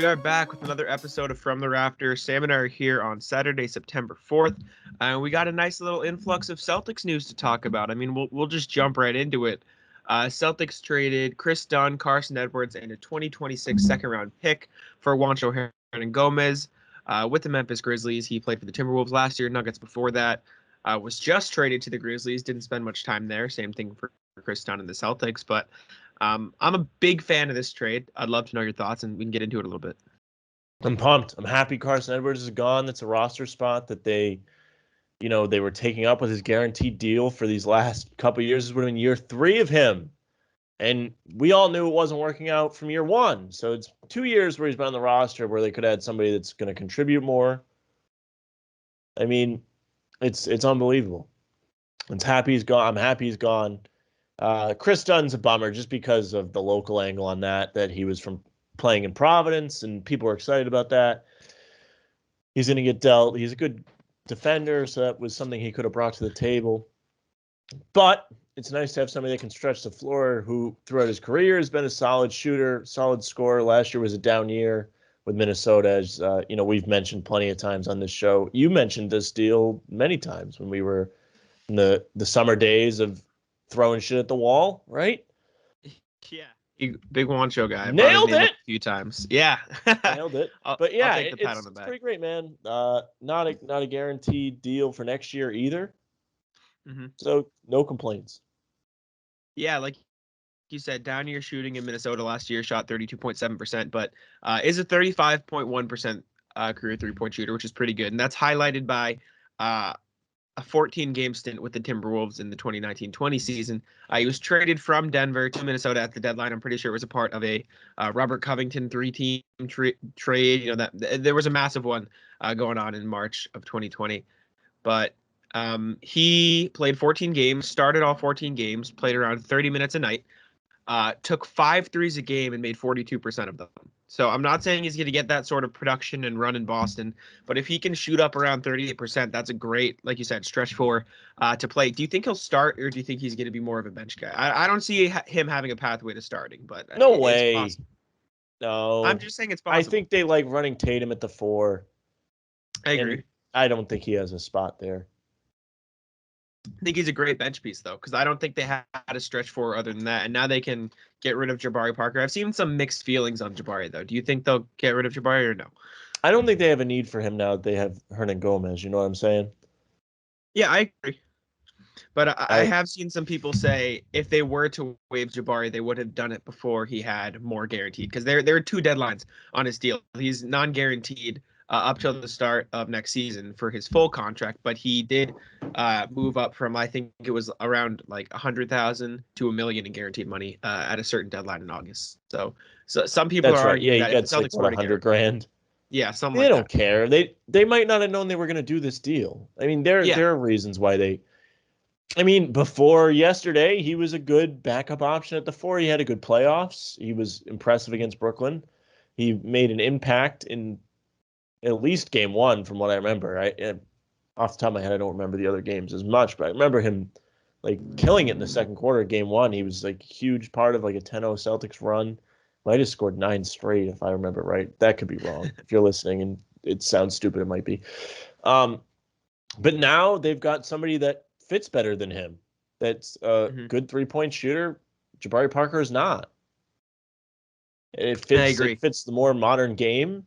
We are back with another episode of From the Rafters. Sam and I are here on Saturday, September 4th. And we got a nice little influx of Celtics news to talk about. I mean, we'll just jump right into it. Celtics traded Kris Dunn, Carsen Edwards, and a 2026 second-round pick for Juancho Hernangomez with the Memphis Grizzlies. He played for the Timberwolves last year, Nuggets before that. Was just traded to the Grizzlies, didn't spend much time there. Same thing for Kris Dunn and the Celtics, but I'm a big fan of this trade. I'd love to know your thoughts, and we can get into it a little bit. I'm pumped. I'm happy Carsen Edwards is gone. That's a roster spot that they were taking up with his guaranteed deal for these last couple of years. This would have been year 3 of him. And we all knew it wasn't working out from year 1. So it's 2 years where he's been on the roster where they could have had somebody that's going to contribute more. I mean, it's unbelievable. I'm happy he's gone. Kris Dunn's a bummer just because of the local angle on that he was from playing in Providence, and people were excited about that. He's going to get dealt. He's a good defender, so that was something he could have brought to the table. But it's nice to have somebody that can stretch the floor, who throughout his career has been a solid shooter, solid scorer. Last year was a down year with Minnesota, as we've mentioned plenty of times on this show. You mentioned this deal many times when we were in the summer days of throwing shit at the wall, right? Yeah. Big Juancho guy. Nailed it a few times. Yeah. Nailed it. But yeah, it's pretty great, man. Not a guaranteed deal for next year either. Mm-hmm. So no complaints. Yeah, like you said, down year shooting in Minnesota last year, shot 32.7%, but is a 35.1% career three-point shooter, which is pretty good. And that's highlighted by a 14-game stint with the Timberwolves in the 2019-20 season. He was traded from Denver to Minnesota at the deadline. I'm pretty sure it was a part of a Robert Covington 3-team trade. That there was a massive one going on in March of 2020. But he played 14 games, started all 14 games, played around 30 minutes a night, took 5 threes a game and made 42% of them. So I'm not saying he's going to get that sort of production and run in Boston, but if he can shoot up around 38%, that's a great, like you said, stretch four to play. Do you think he'll start, or do you think he's going to be more of a bench guy? I don't see him having a pathway to starting, but no way. No, I'm just saying it's possible. I think they like running Tatum at the 4. I agree. I don't think he has a spot there. I think he's a great bench piece, though, because I don't think they had a stretch four other than that. And now they can get rid of Jabari Parker. I've seen some mixed feelings on Jabari, though. Do you think they'll get rid of Jabari or no? I don't think they have a need for him now that they have Hernangomez. You know what I'm saying? Yeah, I agree. But I have seen some people say if they were to waive Jabari, they would have done it before he had more guaranteed, because there are 2 deadlines on his deal. He's non-guaranteed up till the start of next season for his full contract, but he did move up from, I think it was around like 100,000 to $1 million in guaranteed money at a certain deadline in August. So some people are arguing that it's like $100,000. Yeah, something they like that. They don't care. They might not have known they were going to do this deal. I mean, there are reasons why they. I mean, before yesterday, he was a good backup option at the 4. He had a good playoffs. He was impressive against Brooklyn. He made an impact in at least game 1, from what I remember. Off the top of my head, I don't remember the other games as much, but I remember him like killing it in the second quarter of game 1. He was like a huge part of like a 10-0 Celtics run. Might have scored 9 straight, if I remember right. That could be wrong. If you're listening and it sounds stupid, it might be. But now they've got somebody that fits better than him. That's a good 3-point shooter. Jabari Parker is not. It fits the more modern game,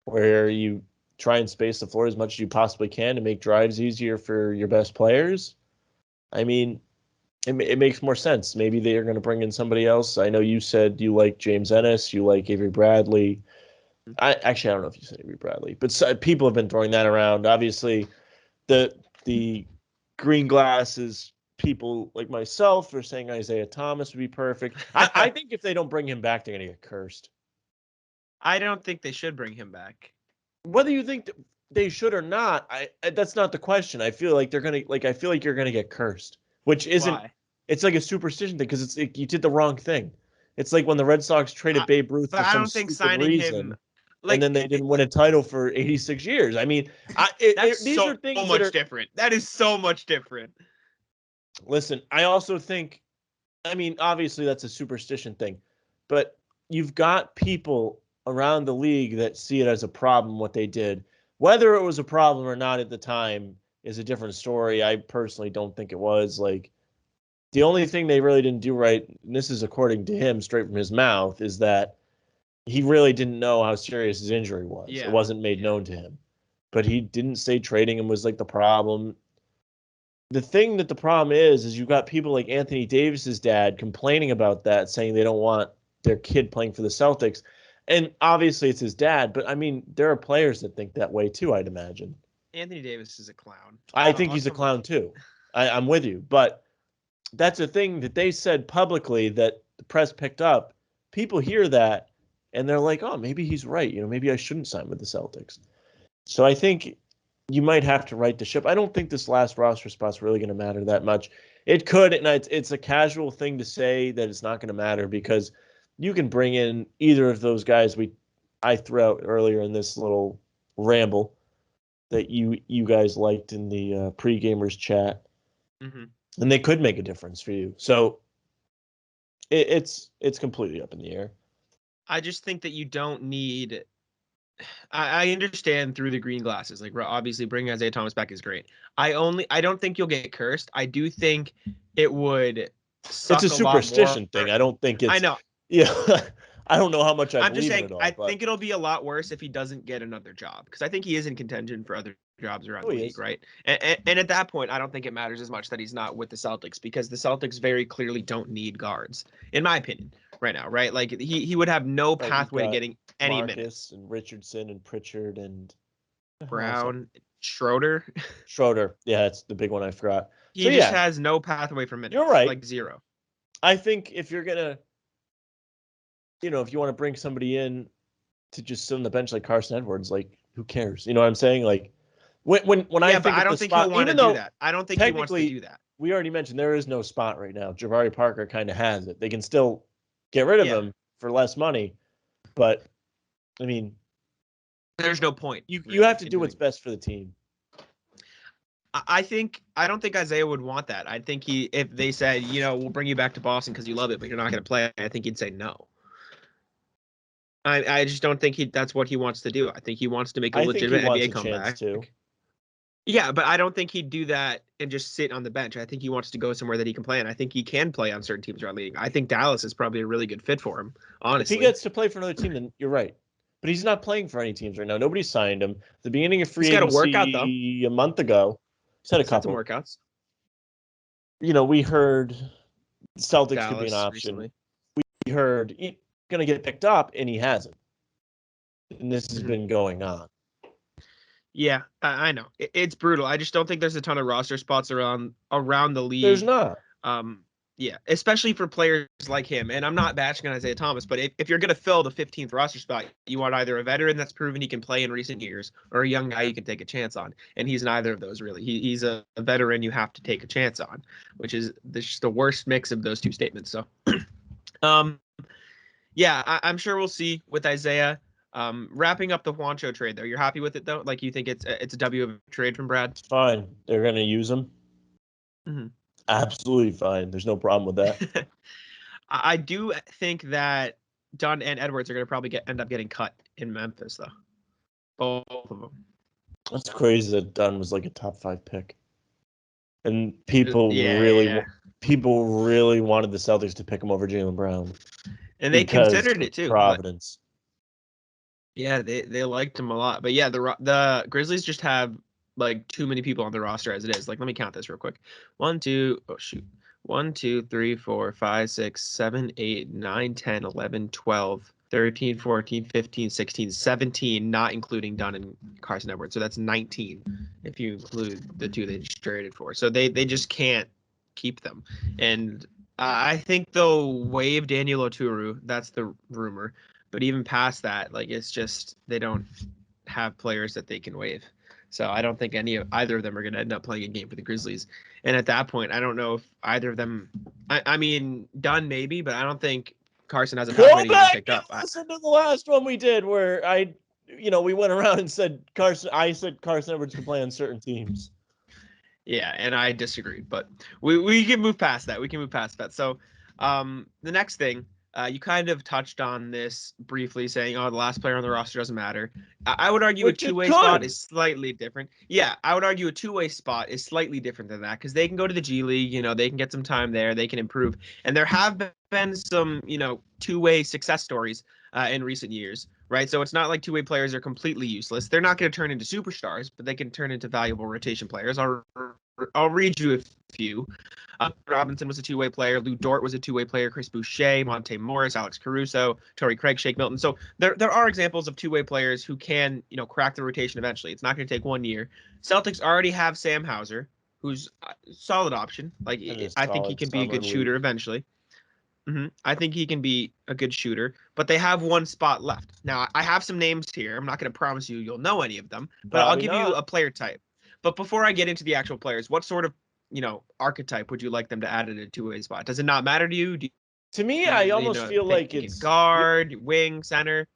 where you try and space the floor as much as you possibly can to make drives easier for your best players. I mean, it makes more sense. Maybe they are going to bring in somebody else. I know you said you like James Ennis, you like Avery Bradley. I don't know if you said Avery Bradley, but people have been throwing that around. Obviously, the green glasses people like myself are saying Isaiah Thomas would be perfect. I think if they don't bring him back, they're going to get cursed. I don't think they should bring him back. Whether you think they should or not, that's not the question. I feel like I feel like you're gonna get cursed, which isn't. Why? It's like a superstition thing because you did the wrong thing. It's like when the Red Sox traded Babe Ruth for some stupid reason, and then they didn't win a title for 86 years. I mean, these are things so much different. That is so much different. Listen, I also think, I mean, obviously that's a superstition thing, but you've got people around the league that see it as a problem what they did. Whether it was a problem or not at the time is a different story. I personally don't think it was. Like, the only thing they really didn't do right, and this is according to him straight from his mouth, is that he really didn't know how serious his injury was. Yeah. It wasn't made known to him. But he didn't say trading him was like the problem. The thing that the problem is you've got people like Anthony Davis's dad complaining about that, saying they don't want their kid playing for the Celtics. And obviously it's his dad, but I mean, there are players that think that way too, I'd imagine. Anthony Davis is a clown. I think he's a clown too. I'm with you. But that's a thing that they said publicly that the press picked up. People hear that and they're like, oh, maybe he's right. Maybe I shouldn't sign with the Celtics. So I think you might have to right the ship. I don't think this last roster spot's really going to matter that much. It could, and it's a casual thing to say that it's not going to matter because you can bring in either of those guys I threw out earlier in this little ramble that you guys liked in the pre-gamers chat, and they could make a difference for you. So it's completely up in the air. I just think that you don't need. I understand through the green glasses. Like, obviously, bringing Isaiah Thomas back is great. I don't think you'll get cursed. I do think it would. It's a superstition thing. I don't think it's. I know. Yeah, I don't know how much I'm just saying. it all, I think it'll be a lot worse if he doesn't get another job because I think he is in contention for other jobs around the league, right? And at that point, I don't think it matters as much that he's not with the Celtics because the Celtics very clearly don't need guards, in my opinion, right now, right? Like he would have no pathway to getting any minutes. And Richardson and Pritchard and Brown, Schroeder. Yeah, that's the big one I forgot. He just has no pathway for minutes. You're right. Like zero. I think if you're gonna, if you want to bring somebody in to just sit on the bench like Carsen Edwards, like who cares? You know what I'm saying? Like when I think I don't think he'll want to do that. I don't think he wants to do that. We already mentioned there is no spot right now. Jabari Parker kind of has it. They can still get rid of him for less money, but I mean, there's no point. You have to do what's best for the team. I don't think Isaiah would want that. I think if they said, we'll bring you back to Boston because you love it, but you're not going to play, I think he'd say no. I just don't think that's what he wants to do. I think he wants to make a legitimate NBA comeback too. Yeah, but I don't think he'd do that and just sit on the bench. I think he wants to go somewhere that he can play, and I think he can play on certain teams around the league. I think Dallas is probably a really good fit for him, honestly. If he gets to play for another team, then you're right. But he's not playing for any teams right now. Nobody signed him. At the beginning of free agency, he's got a workout, though. A month ago. He's had a couple workouts. We heard Celtics Dallas could be an option. Recently. We heard he's going to get picked up, and he hasn't. And this has been going on. Yeah, I know. It's brutal. I just don't think there's a ton of roster spots around the league. There's not. Yeah, especially for players like him. And I'm not bashing on Isaiah Thomas, but if you're going to fill the 15th roster spot, you want either a veteran that's proven he can play in recent years or a young guy you can take a chance on. And he's neither of those, really. He's a veteran you have to take a chance on, which is just the worst mix of those two statements. So, yeah, I'm sure we'll see with Isaiah. Wrapping up the Juancho trade, though, you're happy with it, though? Like, you think it's a W of a trade from Brad? It's fine. They're going to use him. Mm-hmm. Absolutely fine. There's no problem with that. I do think that Dunn and Edwards are going to probably end up getting cut in Memphis, though. Both of them. That's crazy that Dunn was like a top 5 pick. And people really wanted the Celtics to pick him over Jaylen Brown. And they considered it, too. Providence. Yeah, they liked him a lot. But yeah, the Grizzlies just have like too many people on the roster as it is. Like, let me count this real quick. 1, 2, 3, 4, 5, 6, 7, 8, 9, 10, 11, 12, 13, 14, 15, 16, 17, not including Dunn and Carsen Edwards. So that's 19 if you include the two they just traded for. So they just can't keep them. And I think they'll waive Daniel Oturu. That's the rumor. But even past that, like, it's just they don't have players that they can waive. So I don't think either of them are going to end up playing a game for the Grizzlies. And at that point, I don't know if either of them. I mean, Dunn maybe, but I don't think Carsen has a pathway to get picked up. Listen to the last one we did where we went around and said Carsen. I said Carsen Edwards could play on certain teams. Yeah, and I disagreed, but we can move past that. So the next thing, You kind of touched on this briefly, saying, "Oh, the last player on the roster doesn't matter." I would argue a Which it two-way spot could. is slightly different. Yeah, I would argue a two-way spot is slightly different than that because they can go to the G League. They can get some time there. They can improve, and there have been some, two-way success stories in recent years, right? So it's not like two-way players are completely useless. They're not going to turn into superstars, but they can turn into valuable rotation players. I'll read you a few. Robinson was a two-way player. Lou Dort was a two-way player. Chris Boucher, Monte Morris, Alex Caruso, Torrey Craig, Shake Milton. So there are examples of two-way players who can, crack the rotation eventually. It's not going to take 1 year. Celtics already have Sam Hauser, who's a solid option. Like, I think he can be a good shooter eventually. I think he can be a good shooter, but they have one spot left. Now, I have some names here. I'm not going to promise you'll know any of them, but I'll give you a player type. But before I get into the actual players, what sort of archetype would you like them to add in a two-way spot? Does it not matter to you? To me, I almost feel like it's guard, wing, center.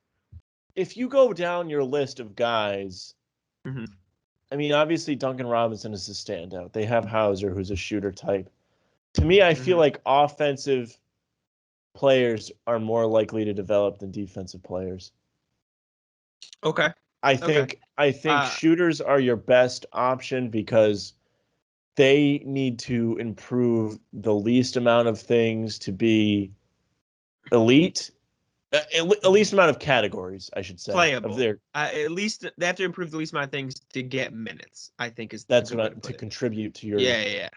If you go down your list of guys, I mean, obviously Duncan Robinson is a standout. They have Hauser, who's a shooter type. To me, I feel like offensive players are more likely to develop than defensive players. Okay. I think shooters are your best option because they need to improve the least amount of things to be elite. At least amount of categories, I should say. Playable. At least they have to improve the least amount of things to get minutes, I think that's what to contribute to your. Yeah.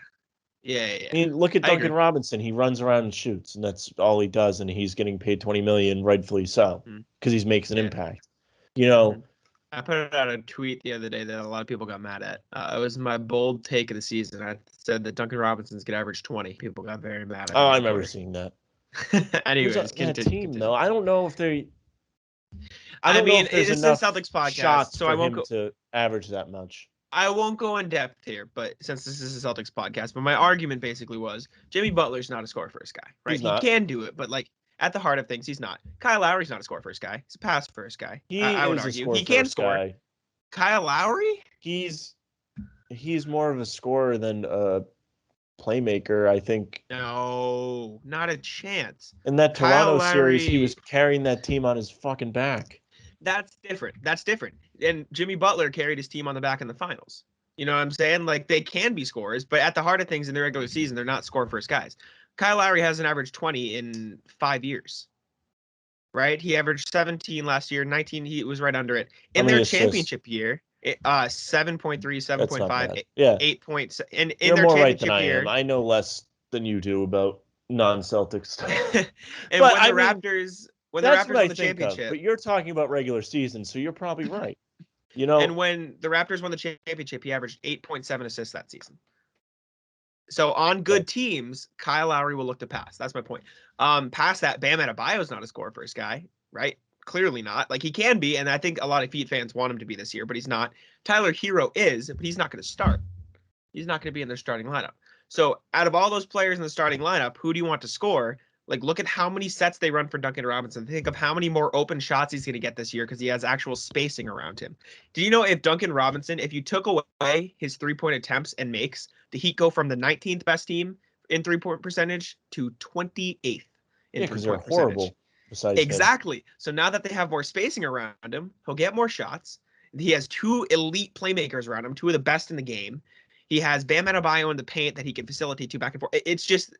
I mean, look at Duncan Robinson. He runs around and shoots, and that's all he does, and he's getting paid $20 million, rightfully so, because he's making an impact. I put out a tweet the other day that a lot of people got mad at. It was my bold take of the season. I said that Duncan Robinson's could average 20. People got very mad at me. Oh, I remember seeing that. Anyways, that team though, I don't know if they. I mean, it's a Celtics podcast, shots so I won't go to average that much. I won't go in depth here, but since this is a Celtics podcast, but my argument basically was Jimmy Butler's not a score first guy, right? He can do it, but like at the heart of things, he's not. Kyle Lowry's not a score first guy. He's a pass first guy. I would argue he can score. Guy. Kyle Lowry? He's more of a scorer than a playmaker, I think. No, not a chance. In that Toronto series, he was carrying that team on his fucking back. That's different. And Jimmy Butler carried his team on the back in the finals. You know what I'm saying? Like, they can be scorers, but at the heart of things in the regular season, they're not score first guys. Kyle Lowry has an average 20 in 5 years. Right? He averaged 17 last year, 19, he was right under it. In their championship year, 7.3, 7.5, 8 points. And in their championship year, I know less than you do about non-Celtics stuff. And but when the Raptors won the championship. But you're talking about regular season, so you're probably right. And when the Raptors won the championship, he averaged 8.7 assists that season. So on good teams, Kyle Lowry will look to pass. That's my point. Past that, Bam Adebayo is not a score first guy, right? Clearly not. Like, he can be, and I think a lot of Heat fans want him to be this year, but he's not. Tyler Hero is, but he's not going to start. He's not going to be in their starting lineup. So out of all those players in the starting lineup, who do you want to score? Like, look at how many sets they run for Duncan Robinson. Think of how many more open shots he's going to get this year because he has actual spacing around him. Do you know if Duncan Robinson, if you took away his three-point attempts and makes, the Heat go from the 19th best team in three-point percentage to 28th in three-point percentage? Exactly. So now that they have more spacing around him, he'll get more shots. He has two elite playmakers around him, two of the best in the game. He has Bam Adebayo in the paint that he can facilitate two back and forth. It's just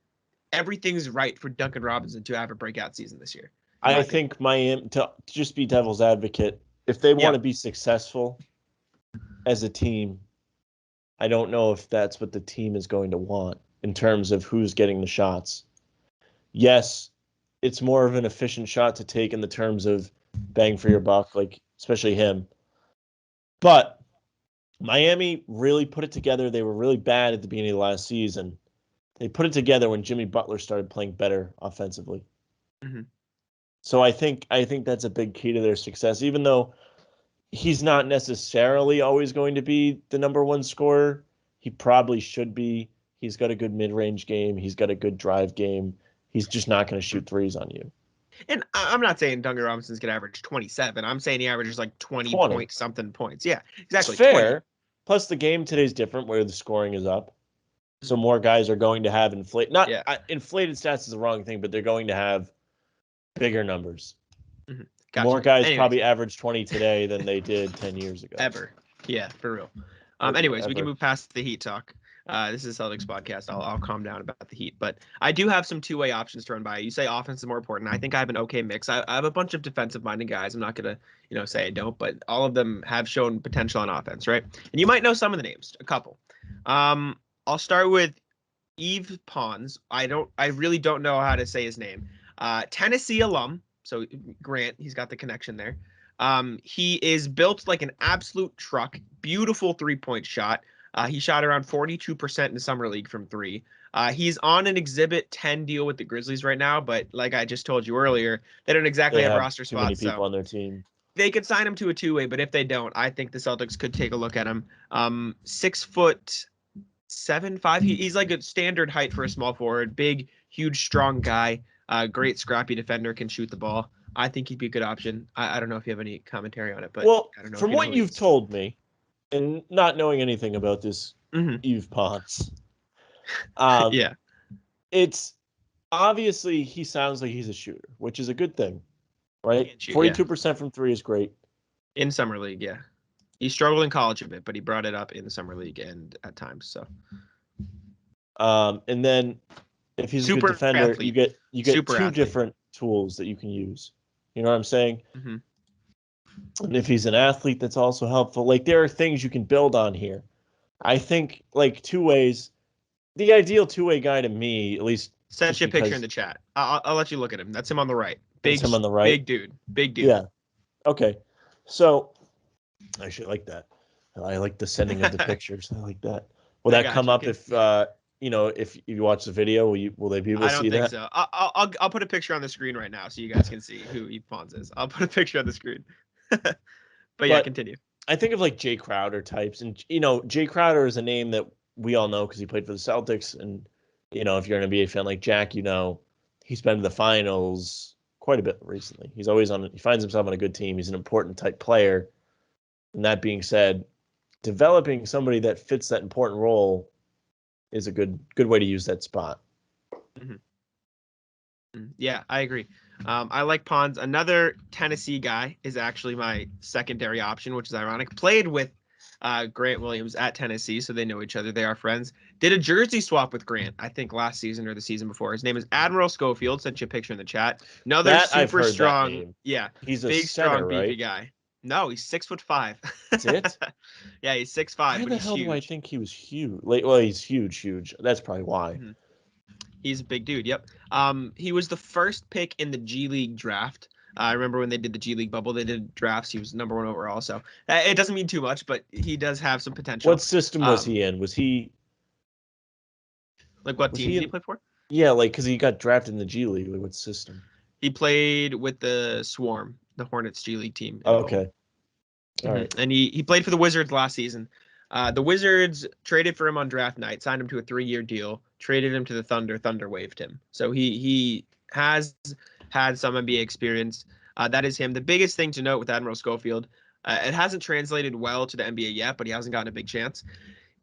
everything's right for Duncan Robinson to have a breakout season this year. I think Miami, to just be devil's advocate, if they want to be successful as a team, I don't know if that's what the team is going to want in terms of who's getting the shots. Yes, it's more of an efficient shot to take in the terms of bang for your buck, like especially him. But Miami really put it together. They were really bad at the beginning of the last season. They put it together when Jimmy Butler started playing better offensively. Mm-hmm. So I think that's a big key to their success, even though he's not necessarily always going to be the number one scorer. He probably should be. He's got a good mid-range game. He's got a good drive game. He's just not going to shoot threes on you. And I'm not saying Duncan Robinson's going to average 27. I'm saying he averages like 20 point something points. Yeah, exactly. It's fair. 20. Plus the game today's different where the scoring is up. So more guys are going to have inflated stats is the wrong thing, but they're going to have bigger numbers. Mm-hmm. Gotcha. More guys probably average 20 today than they did 10 years ago. Ever. Yeah, for real. Anyways, we can move past the Heat talk. This is a Celtics podcast. I'll calm down about the Heat, but I do have some two-way options to run by. You say offense is more important. I think I have an okay mix. I have a bunch of defensive-minded guys. I'm not gonna, say I don't, but all of them have shown potential on offense, right? And you might know some of the names, a couple. I'll start with Yves Pons. I really don't know how to say his name. Tennessee alum. So Grant, he's got the connection there. He is built like an absolute truck. Beautiful three-point shot. He shot around 42% in the summer league from three. He's on an Exhibit 10 deal with the Grizzlies right now, but like I just told you earlier, they don't exactly have roster spots. Too many people on their team. They could sign him to a two-way, but if they don't, I think the Celtics could take a look at him. 6'7", he's like a standard height for a small forward. Big, huge, strong guy. Great scrappy defender, can shoot the ball. I think he'd be a good option. I don't know if you have any commentary on it, but well, I don't know from what you've told me, and not knowing anything about this Yves Pons, yeah, it's obviously he sounds like he's a shooter, which is a good thing, right? 42% from three is great. In summer league, yeah. He struggled in college a bit, but he brought it up in the summer league and at times. So, and then if he's a good defender, you get two different tools that you can use. You know what I'm saying? Mm-hmm. And if he's an athlete, that's also helpful. Like there are things you can build on here. I think like two ways. The ideal two-way guy to me, at least. Send you a picture in the chat. I'll let you look at him. That's him on the right. Big, him on the right. Big dude. Big dude. Yeah. Okay. So I should like that. I like the sending of the pictures. I like that. Will that come up if if you watch the video? Will they be able to see that? I don't think so. I'll put a picture on the screen right now so you guys can see who Yves Pons is. I'll put a picture on the screen. But yeah, continue. I think of like Jay Crowder types, and Jay Crowder is a name that we all know because he played for the Celtics, and if you're an NBA fan like Jack, he's been to the finals quite a bit recently. He finds himself on a good team. He's an important type player. And that being said, developing somebody that fits that important role is a good way to use that spot. Mm-hmm. Yeah, I agree. I like Pons. Another Tennessee guy is actually my secondary option, which is ironic. Played with Grant Williams at Tennessee, so they know each other. They are friends. Did a jersey swap with Grant, I think last season or the season before. His name is Admiral Schofield. Sent you a picture in the chat. Another super strong. Yeah, he's a big, center, strong, beefy right? guy. No, he's 6'5". That's it? Yeah, he's 6'5". Why the hell do I think he was huge? Well, he's huge. That's probably why. Mm-hmm. He's a big dude. Yep. He was the first pick in the G League draft. I remember when they did the G League bubble, they did drafts. He was number 1 overall. So it doesn't mean too much, but he does have some potential. What system was he in? Was he like what team did he play for? Yeah, like because he got drafted in the G League. Like what system? He played with the Swarm, the Hornets G League team. Oh, okay. All right. And he played for the Wizards last season. The Wizards traded for him on draft night, signed him to a 3-year deal, traded him to the Thunder. Thunder waived him. So he has had some NBA experience. That is him. The biggest thing to note with Admiral Schofield, it hasn't translated well to the NBA yet, but he hasn't gotten a big chance.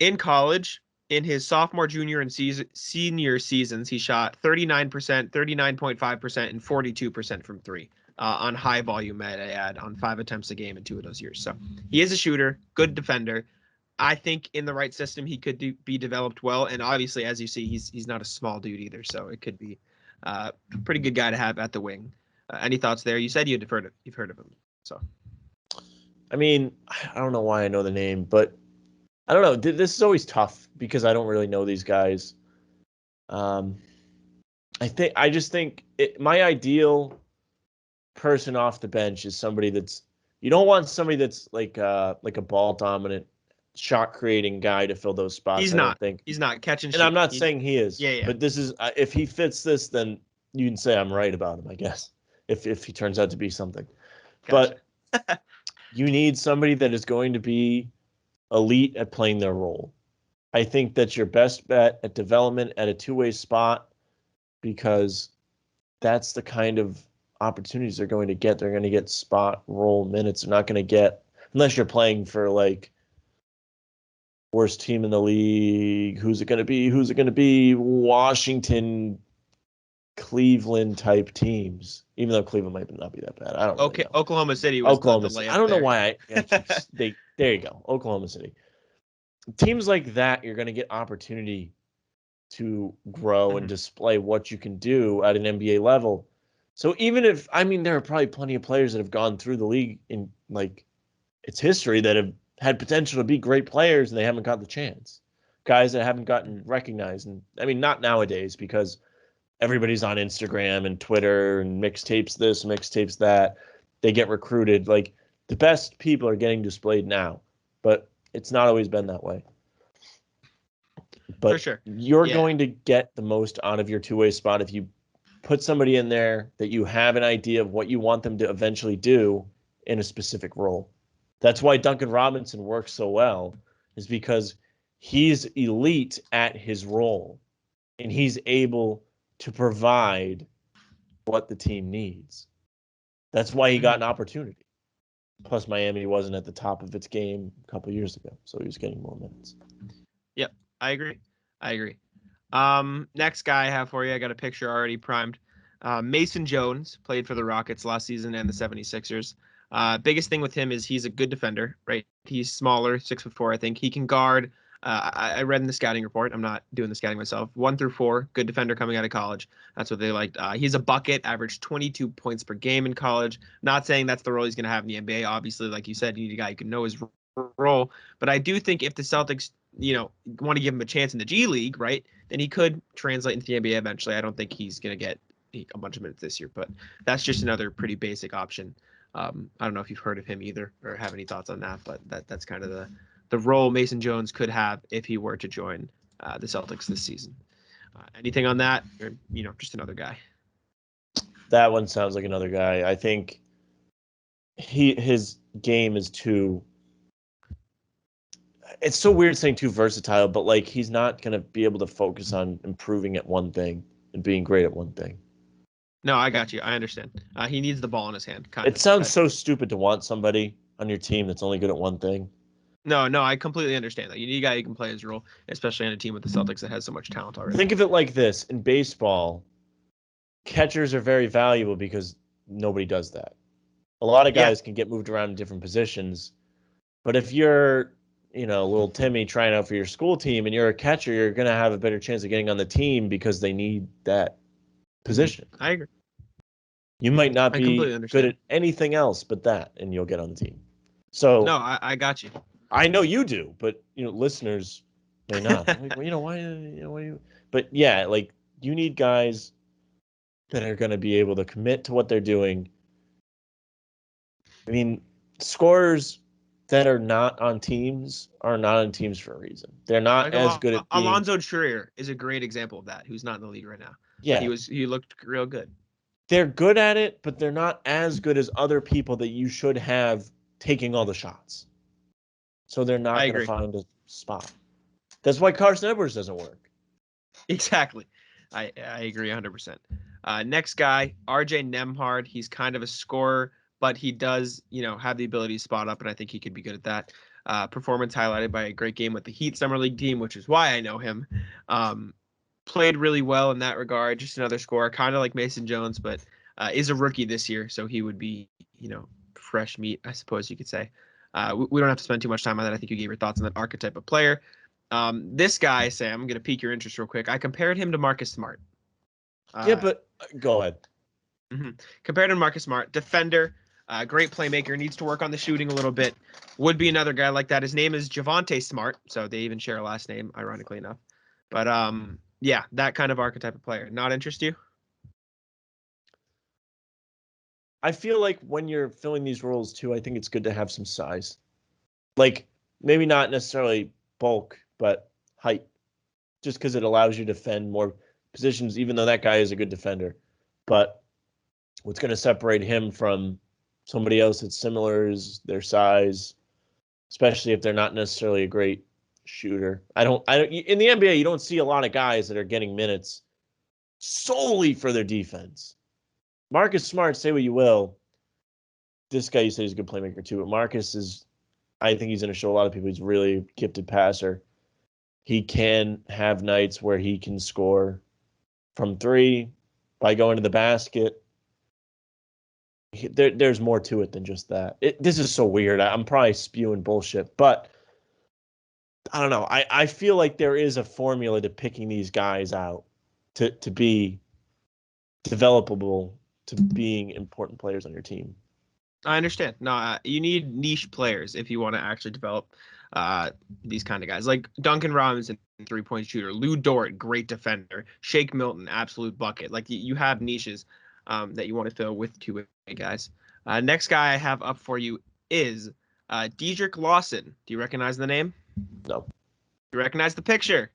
In college, in his sophomore, junior, and senior seasons, he shot 39%, 39.5%, and 42% from three. On high volume, might I add, on 5 attempts a game in 2 of those years. So he is a shooter, good defender. I think in the right system, he could be developed well. And obviously, as you see, he's not a small dude either. So it could be a pretty good guy to have at the wing. Any thoughts there? You said you've heard of him. So, I mean, I don't know why I know the name, but I don't know. This is always tough because I don't really know these guys. I just think my ideal person off the bench is somebody you don't want somebody that's like a ball dominant, shot creating guy to fill those spots. He's not catching. And I'm not saying he is. Yeah. But this is if he fits this, then you can say I'm right about him, I guess. If he turns out to be something. Gotcha. But you need somebody that is going to be elite at playing their role. I think that's your best bet at development at a two-way spot because that's the kind of opportunities they're going to get. They're going to get spot role minutes. They're not going to get, unless you're playing for like worst team in the league. Who's it going to be? Washington Cleveland type teams, even though Cleveland might not be that bad. I don't really know. Oklahoma City was the layup I don't know there. why there you go. Oklahoma City. Teams like that, you're going to get opportunity to grow and display what you can do at an NBA level. So even if, there are probably plenty of players that have gone through the league in like its history that have had potential to be great players and they haven't got the chance. Guys that haven't gotten recognized. And not nowadays because everybody's on Instagram and Twitter and mixtapes this, mixtapes that. They get recruited. Like the best people are getting displayed now, but it's not always been that way. But for sure, you're going to get the most out of your two-way spot if you put somebody in there that you have an idea of what you want them to eventually do in a specific role. That's why Duncan Robinson works so well, is because he's elite at his role and he's able to provide what the team needs. That's why he got an opportunity. Plus, Miami wasn't at the top of its game a couple of years ago, so he was getting more minutes. Yep, I agree. Next guy I have for you, I got a picture already primed. Mason Jones played for the Rockets last season and the 76ers. Biggest thing with him is he's a good defender, right? He's smaller, 6'4", I think. He can guard. I read in the scouting report. I'm not doing the scouting myself. 1 through 4, good defender coming out of college. That's what they liked. He's a bucket, averaged 22 points per game in college. Not saying that's the role he's going to have in the NBA. Obviously, like you said, you need a guy who can know his role. But I do think if the Celtics, want to give him a chance in the G League, right, then he could translate into the NBA eventually. I don't think he's going to get a bunch of minutes this year, but that's just another pretty basic option. I don't know if you've heard of him either or have any thoughts on that, but that's kind of the role Mason Jones could have if he were to join the Celtics this season. Anything on that, or just another guy? That one sounds like another guy. I think his game is too. It's so weird saying too versatile, but like he's not going to be able to focus on improving at one thing and being great at one thing. No, I got you. I understand. He needs the ball in his hand. It sounds so stupid to want somebody on your team that's only good at one thing. No, I completely understand that. You need a guy who can play his role, especially on a team with the Celtics that has so much talent already. Think of it like this. In baseball, catchers are very valuable because nobody does that. A lot of guys can get moved around in different positions, but if you're, little Timmy trying out for your school team and you're a catcher, you're going to have a better chance of getting on the team because they need that position. I agree. You might not be good at anything else but that, and you'll get on the team. So no, I got you. I know you do, but listeners may not. Like, why? But yeah, like you need guys that are going to be able to commit to what they're doing. Scorers that are not on teams are not on teams for a reason. They're not like as good at Alonzo Trier is a great example of that, who's not in the league right now. Yeah. He looked real good. They're good at it, but they're not as good as other people that you should have taking all the shots. So they're not going to find a spot. That's why Carsen Edwards doesn't work. Exactly. I agree 100%. Next guy, RJ Nembhard. He's kind of a scorer, but he does, have the ability to spot up, and I think he could be good at that. Performance highlighted by a great game with the Heat Summer League team, which is why I know him. Played really well in that regard. Just another scorer, kind of like Mason Jones, but is a rookie this year, so he would be, fresh meat, I suppose you could say. We don't have to spend too much time on that. I think you gave your thoughts on that archetype of player. This guy, Sam, I'm going to pique your interest real quick. I compared him to Marcus Smart. But go ahead. Compared to Marcus Smart, defender, great playmaker, needs to work on the shooting a little bit. Would be another guy like that. His name is Javonte Smart, so they even share a last name, ironically enough. But yeah, that kind of archetype of player. Not interest you? I feel like when you're filling these roles too, I think it's good to have some size. Like maybe not necessarily bulk, but height. Just because it allows you to defend more positions, even though that guy is a good defender. But what's going to separate him from somebody else that's similar is their size, especially if they're not necessarily a great shooter. I don't in the NBA, you don't see a lot of guys that are getting minutes solely for their defense. Marcus Smart, say what you will. This guy, you say, is a good playmaker too, but Marcus is, I think he's going to show a lot of people he's a really gifted passer. He can have nights where he can score from 3, by going to the basket. There's more to it than just that. This is so weird. I'm probably spewing bullshit, but I don't know. I feel like there is a formula to picking these guys out to be developable, to being important players on your team. I understand. No, you need niche players if you want to actually develop these kind of guys. Like Duncan Robinson, 3-point shooter. Lou Dort, great defender. Shake Milton, absolute bucket. Like you have niches that you want to fill with two-way guys. Next guy I have up for you is Diedrick Lawson. Do you recognize the name? No. You recognize the picture?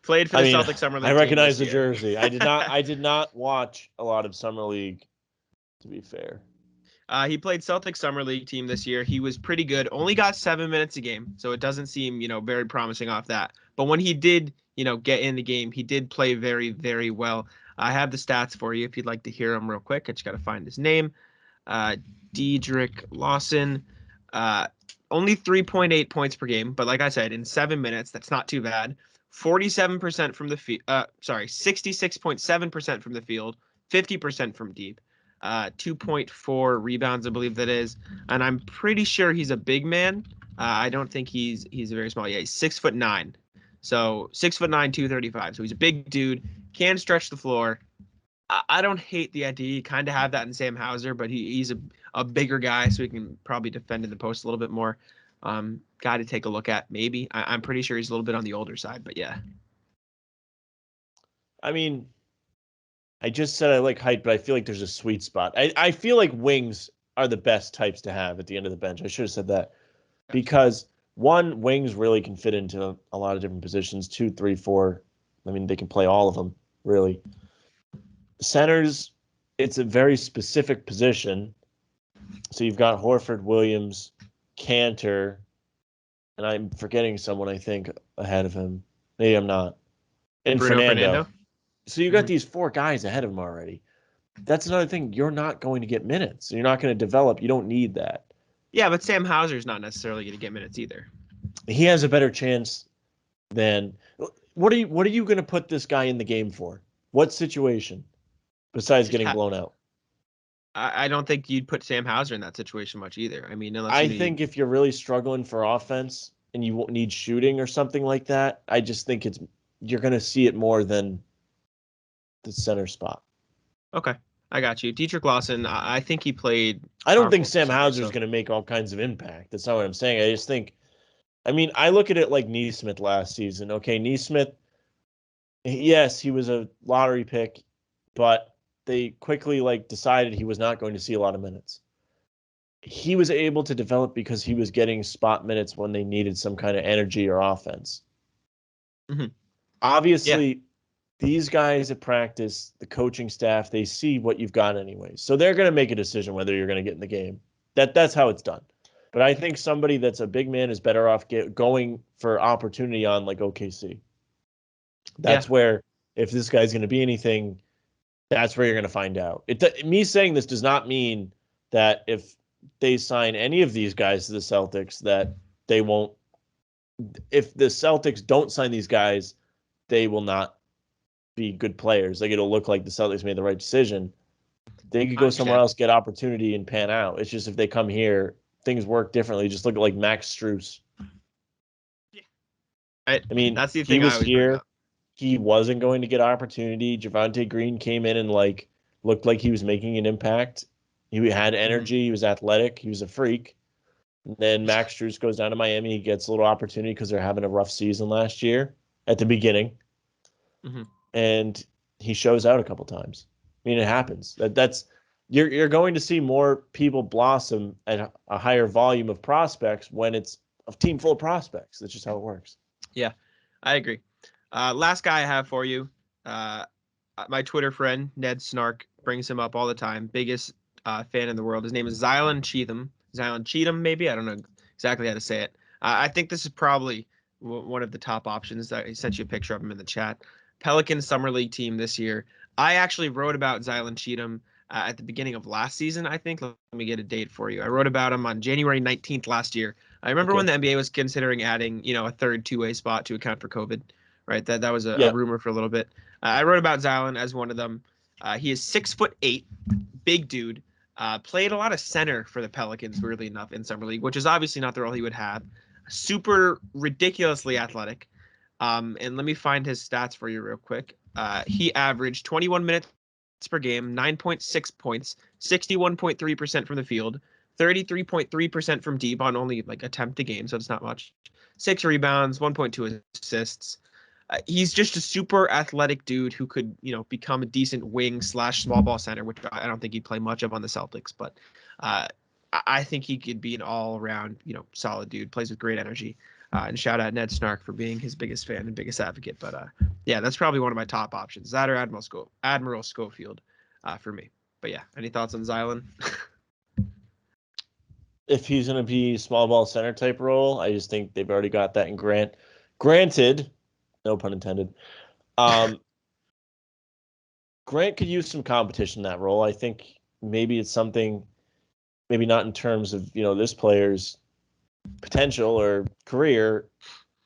Played for the Celtics Summer League. I recognize the jersey. I did not watch a lot of Summer League, to be fair. He played Celtics Summer League team this year. He was pretty good. Only got 7 minutes a game, so it doesn't seem, very promising off that. But when he did, get in the game, he did play very, very well. I have the stats for you if you'd like to hear them real quick. I just got to find his name. Diedrick Lawson. Only 3.8 points per game, but like I said, in 7 minutes, that's not too bad. 47% from the field. 66.7% from the field. 50% from deep. 2.4 rebounds, I believe that is, and I'm pretty sure he's a big man. I don't think he's very small. Yeah, he's 6'9", so 6'9", 235. So he's a big dude, can stretch the floor. I don't hate the idea. You kind of have that in Sam Hauser, but he's a bigger guy, so he can probably defend in the post a little bit more. Guy to take a look at, maybe. I'm pretty sure he's a little bit on the older side, but yeah. I mean, I just said I like height, but I feel like there's a sweet spot. I feel like wings are the best types to have at the end of the bench. I should have said that. Because, one, wings really can fit into a lot of different positions. 2, 3, 4. I mean, they can play all of them, really. Centers, it's a very specific position. So you've got Horford, Williams, Cantor, and I'm forgetting someone, I think, ahead of him. Maybe I'm not. And Fernando. So you got these 4 guys ahead of him already. That's another thing. You're not going to get minutes. You're not going to develop. You don't need that. Yeah, but Sam Hauser's not necessarily going to get minutes either. He has a better chance than. What are you going to put this guy in the game for? What situation besides getting blown out? I don't think you'd put Sam Hauser in that situation much either. I mean, unless I think if you're really struggling for offense and you won't need shooting or something like that, I just think you're going to see it more than the center spot. Okay, I got you. Diedrick Lawson, I think he played. I don't think Sam Hauser is going to make all kinds of impact. That's not what I'm saying. I just think, I look at it like Neesmith last season. Okay, Neesmith, yes, he was a lottery pick, but they quickly decided he was not going to see a lot of minutes. He was able to develop because he was getting spot minutes when they needed some kind of energy or offense. Mm-hmm. Obviously, these guys at practice, the coaching staff, they see what you've got anyway. So they're going to make a decision whether you're going to get in the game. That's how it's done. But I think somebody that's a big man is better off going for opportunity on OKC. That's where, if this guy's going to be anything, that's where you're going to find out. Me saying this does not mean that if they sign any of these guys to the Celtics, that they won't. If the Celtics don't sign these guys, they will not be good players. It'll look like the Celtics made the right decision. They could go somewhere else, get opportunity, and pan out. It's just if they come here, things work differently. Just look at Max Strus. Yeah. That's the thing. He was here. He wasn't going to get opportunity. Javante Green came in and looked like he was making an impact. He had energy. Mm-hmm. He was athletic. He was a freak. And then Max Strus goes down to Miami. He gets a little opportunity because they're having a rough season last year at the beginning. Mm-hmm. And he shows out a couple times. It happens. That's you're going to see more people blossom at a higher volume of prospects when it's a team full of prospects. That's just how it works. Yeah, I agree. Last guy I have for you, my Twitter friend, Ned Snark, brings him up all the time. Biggest fan in the world. His name is Zylan Cheatham. Zylan Cheatham, maybe? I don't know exactly how to say it. I think this is probably one of the top options. I sent you a picture of him in the chat. Pelicans Summer League team this year. I actually wrote about Zylan Cheatham at the beginning of last season, I think. Let me get a date for you. I wrote about him on January 19th last year. I remember when the NBA was considering adding, a third two-way spot to account for COVID, right? That was a rumor for a little bit. I wrote about Xylan as one of them. He is 6'8", big dude. Played a lot of center for the Pelicans, weirdly enough, in summer league, which is obviously not the role he would have. Super ridiculously athletic. And let me find his stats for you real quick. He averaged 21 minutes per game, 9.6 points, 61.3% from the field, 33.3% from deep on only like attempt a game, so it's not much. 6 rebounds, 1.2 assists. He's just a super athletic dude who could, become a decent wing / small ball center, which I don't think he'd play much of on the Celtics, but I think he could be an all around, solid dude, plays with great energy. And shout out Ned Snark for being his biggest fan and biggest advocate. But yeah, that's probably one of my top options. That or Admiral Schofield for me. But yeah, any thoughts on Xylan? If he's going to be small ball center type role, I just think they've already got that in Grant. Granted, no pun intended. Grant could use some competition in that role. I think maybe it's something, maybe not in terms of, this player's potential or career.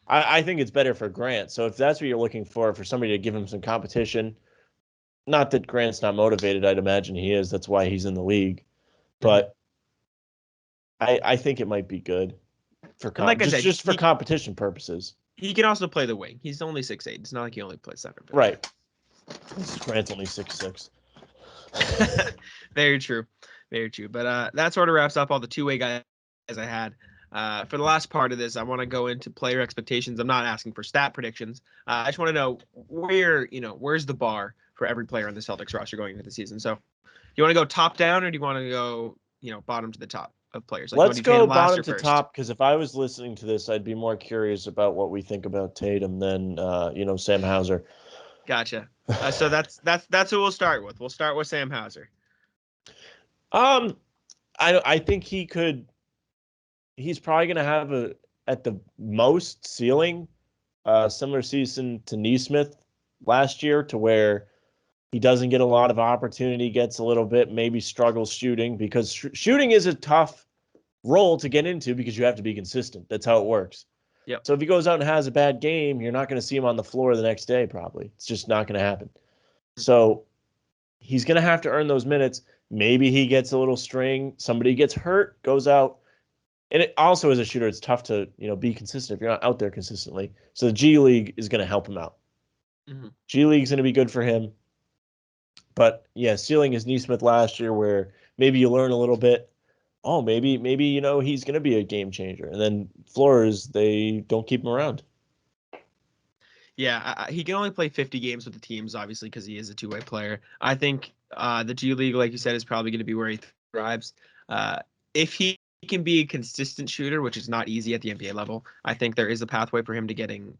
I think it's better for Grant. So if that's what you're looking for somebody to give him some competition, not that Grant's not motivated, I'd imagine he is. That's why he's in the league. But I think it might be good for just for competition purposes. He can also play the wing. He's only 6'8". It's not like he only plays center. Right. Grant's only 6'6". Very true. Very true. But that sort of wraps up all the two-way guys I had. For the last part of this, I want to go into player expectations. I'm not asking for stat predictions. I just want to know where's the bar for every player on the Celtics roster going into the season. So, do you want to go top down, or do you want to go, bottom to the top of players? Like, let's go bottom to top, because if I was listening to this, I'd be more curious about what we think about Tatum than Sam Hauser. Gotcha. So that's who we'll start with. We'll start with Sam Hauser. I think he could. He's probably going to have at the most ceiling, similar season to Nesmith last year, to where he doesn't get a lot of opportunity, gets a little bit, maybe struggles shooting, because shooting is a tough role to get into because you have to be consistent. That's how it works. Yep. So if he goes out and has a bad game, you're not going to see him on the floor the next day, probably. It's just not going to happen. So he's going to have to earn those minutes. Maybe he gets a little string. Somebody gets hurt, goes out. And it also, as a shooter, it's tough to, be consistent if you're not out there consistently. So the G League is going to help him out. Mm-hmm. G League's going to be good for him. But yeah, ceiling is Nesmith last year, where maybe you learn a little bit. Oh, maybe he's going to be a game changer. And then floors, they don't keep him around. Yeah, he can only play 50 games with the teams, obviously, because he is a two-way player. I think the G League, like you said, is probably going to be where he thrives. If he can be a consistent shooter, which is not easy at the NBA level, I think there is a pathway for him to getting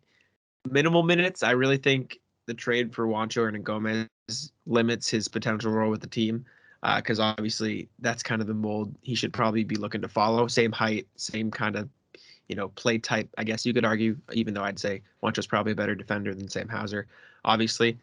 minimal minutes. I really think the trade for Juancho Hernangomez limits his potential role with the team, because obviously that's kind of the mold he should probably be looking to follow. Same height, same kind of play type, I guess you could argue, even though I'd say Juancho's probably a better defender than Sam Hauser, obviously.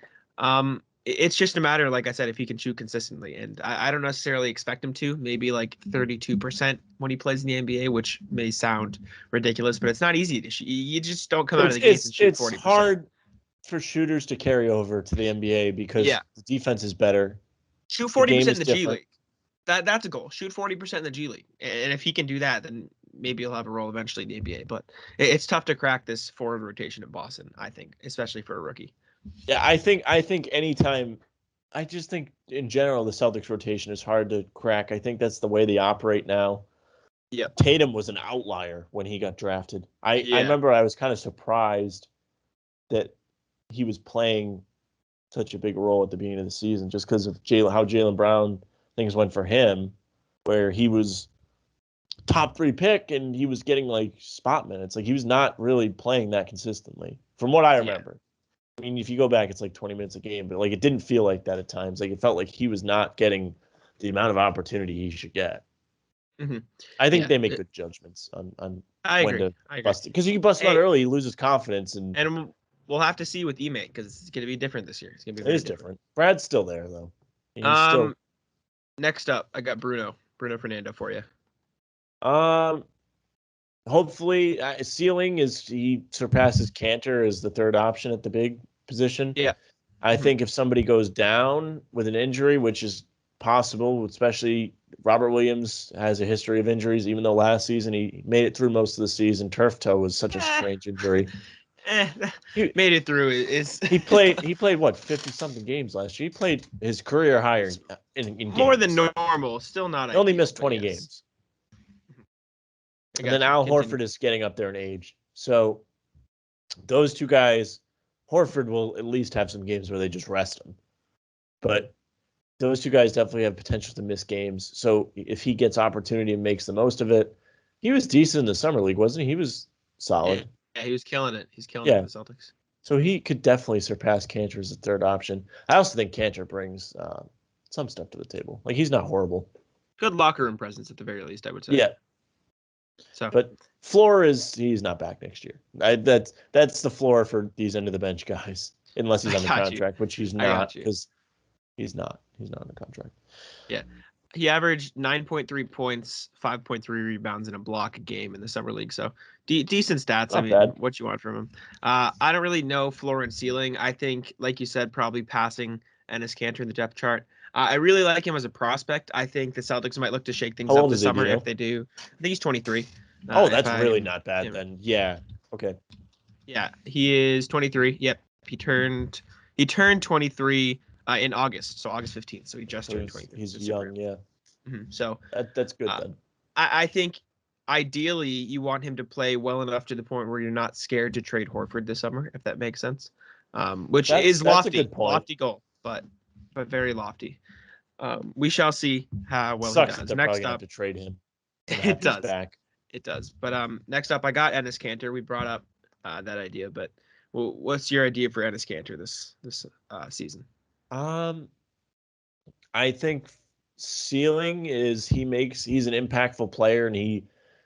It's just a matter, like I said, if he can shoot consistently. And I don't necessarily expect him to. Maybe like 32% when he plays in the NBA, which may sound ridiculous, but it's not easy to shoot. You just don't come out of the gates and shoot 40%. It's hard for shooters to carry over to the NBA because the defense is better. Shoot 40% in the G League. That's a goal. Shoot 40% in the G League. And if he can do that, then maybe he'll have a role eventually in the NBA. But it's tough to crack this forward rotation in Boston, I think, especially for a rookie. Yeah, I think anytime, I just think in general the Celtics rotation is hard to crack. I think that's the way they operate now. Yeah. Tatum was an outlier when he got drafted. I remember I was kind of surprised that he was playing such a big role at the beginning of the season, just because of how Jaylen Brown things went for him, where he was top 3 pick and he was getting like spot minutes. Like, he was not really playing that consistently from what I remember. I mean, if you go back, it's like 20 minutes a game, but like it didn't feel like that at times. Like, it felt like he was not getting the amount of opportunity he should get. Mm-hmm. I think they make good judgments on when to bust it, because you can bust it out early, he loses confidence, and we'll have to see with Ime, because it's going to be different this year. It's going to be very different. Brad's still there though. He's next up, I got Bruno Fernando for you. Hopefully, ceiling is he surpasses Cantor as the third option at the big position. Yeah. I think if somebody goes down with an injury, which is possible, especially Robert Williams has a history of injuries, even though last season he made it through most of the season. Turf toe was such a strange injury. Made it through. He played what, 50-something games last year. He played his career higher in games. More than normal. Still not He only ideal, missed 20 yes. games. And then Al Horford is getting up there in age. So those two guys, Horford will at least have some games where they just rest him. But those two guys definitely have potential to miss games. So if he gets opportunity and makes the most of it, he was decent in the summer league, wasn't he? He was solid. Yeah, he was killing it. He's killing it for the Celtics. So he could definitely surpass Kanter as a third option. I also think Kanter brings some stuff to the table. Like, he's not horrible. Good locker room presence at the very least, I would say. Yeah. So, but floor he's not back next year. That's the floor for these end of the bench guys, unless he's on the contract, which he's not, because he's not on the contract. Yeah. He averaged 9.3 points, 5.3 rebounds, and a block a game in the summer league. So decent stats. Not bad. What you want from him? I don't really know floor and ceiling. I think, like you said, probably passing Enes Kanter in the depth chart. I really like him as a prospect. I think the Celtics might look to shake things up this summer if they do. I think he's 23. That's really not bad then. Yeah. Okay. Yeah, he is 23. Yep. He turned 23 in August, so August 15th. So he just turned 23. He's young, yeah. Mm-hmm. So that's good then. I think ideally you want him to play well enough to the point where you're not scared to trade Horford this summer, if that makes sense. Which is lofty, lofty goal, but very lofty. We shall see how well Sucks he does. They're next probably up, have to trade him. It does. It does. But next up, I got Enes Kanter. We brought up that idea, but what's your idea for Enes Kanter this season? I think ceiling is he's an impactful player and he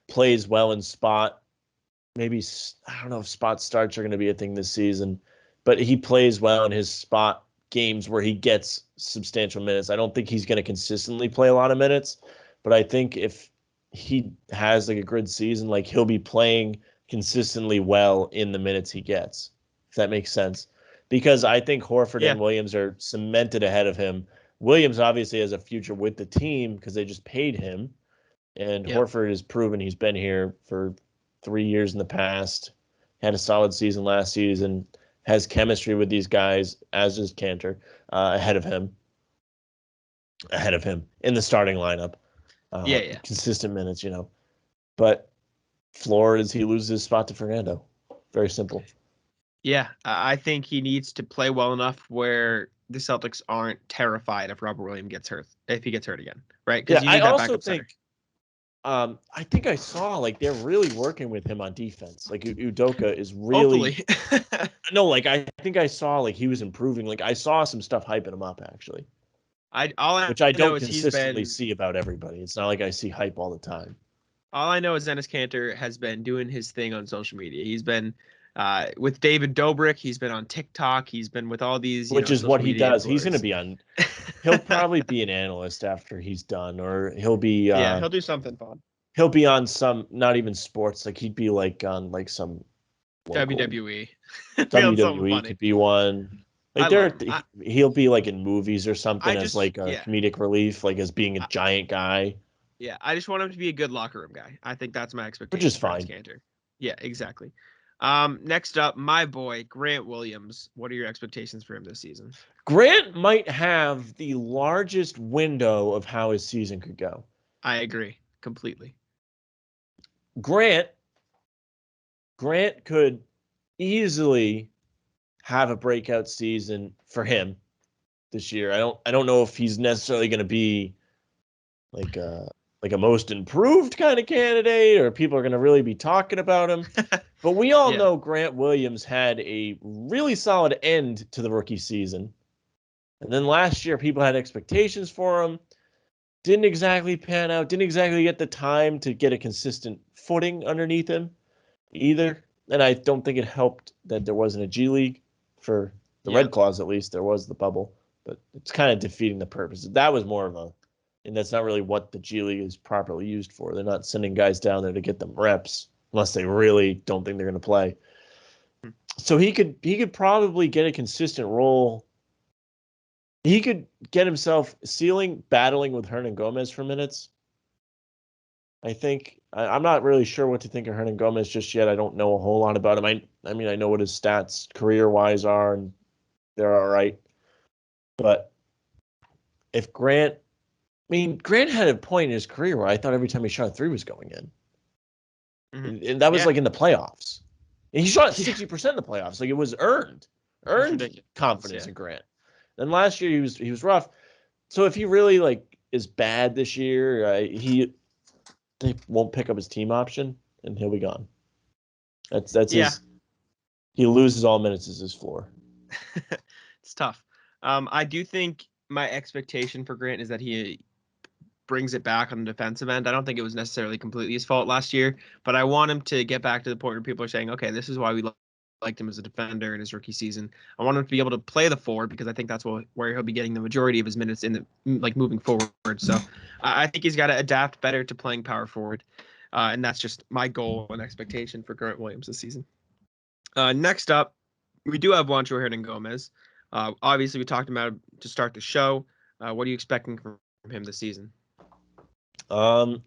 plays well in spot. Maybe, I don't know if spot starts are going to be a thing this season, but he plays well in his spot games where he gets substantial minutes. I don't think he's going to consistently play a lot of minutes, but I think if he has like a good season, like he'll be playing consistently well in the minutes he gets, if that makes sense. Because I think Horford and Williams are cemented ahead of him. Williams obviously has a future with the team because they just paid him. And Horford has proven he's been here for 3 years in the past, had a solid season last season, has chemistry with these guys, as does Kanter, ahead of him in the starting lineup. Consistent minutes, But floor is he loses his spot to Fernando. Very simple. Yeah, I think he needs to play well enough where the Celtics aren't terrified if Robert Williams gets hurt, if he gets hurt again, right? Because you need that backup center. I think I saw like they're really working with him on defense. Like Udoka is really no, like I think I saw like he was improving. Like I saw some stuff hyping him up actually. Which I don't consistently see about everybody. It's not like I see hype all the time. All I know is Enes Kanter has been doing his thing on social media. He's been with David Dobrik. He's been on TikTok. He's been with all these, which is what he does. He's going to be on. He'll probably be an analyst after he's done, or he'll be. He'll do something fun. He'll be on some, not even sports. Like he'd be like on like some WWE. WWE could be one. Like he'll be like in movies or something as like a comedic relief, like as being a giant guy. Yeah, I just want him to be a good locker room guy. I think that's my expectation. Which is fine. Kanter. Yeah, exactly. Next up, my boy, Grant Williams. What are your expectations for him this season? Grant might have the largest window of how his season could go. I agree completely. Grant could easily have a breakout season for him this year. I don't know if he's necessarily going to be like a most improved kind of candidate, or people are going to really be talking about him. But we all know Grant Williams had a really solid end to the rookie season. And then last year, people had expectations for him. Didn't exactly pan out. Didn't exactly get the time to get a consistent footing underneath him either. And I don't think it helped that there wasn't a G League for the Red Claws, at least. There was the bubble. But it's kind of defeating the purpose. That was more of and that's not really what the G League is properly used for. They're not sending guys down there to get them reps unless they really don't think they're going to play. So he could probably get a consistent role he could get himself battling with Hernangomez for minutes. I think I'm not really sure what to think of Hernangomez just yet. I don't know a whole lot about him. I mean, I know what his stats career-wise are, and they're all right. But if Grant had a point in his career where I thought every time he shot a three was going in. Mm-hmm. And that was like in the playoffs. And he shot 60% in the playoffs. Like it was earned confidence in Grant. And last year he was rough. So if he really like is bad this year, they won't pick up his team option and he'll be gone. That's his. He loses all minutes as his floor. It's tough. I do think my expectation for Grant is that he brings it back on the defensive end. I don't think it was necessarily completely his fault last year, but I want him to get back to the point where people are saying, okay, this is why we liked him as a defender in his rookie season. I want him to be able to play the forward because I think that's where he'll be getting the majority of his minutes in the moving forward. So I think he's got to adapt better to playing power forward. And that's just my goal and expectation for Grant Williams this season. Next up, we do have Juancho Hernangomez. Obviously, we talked about him to start the show. What are you expecting from him this season?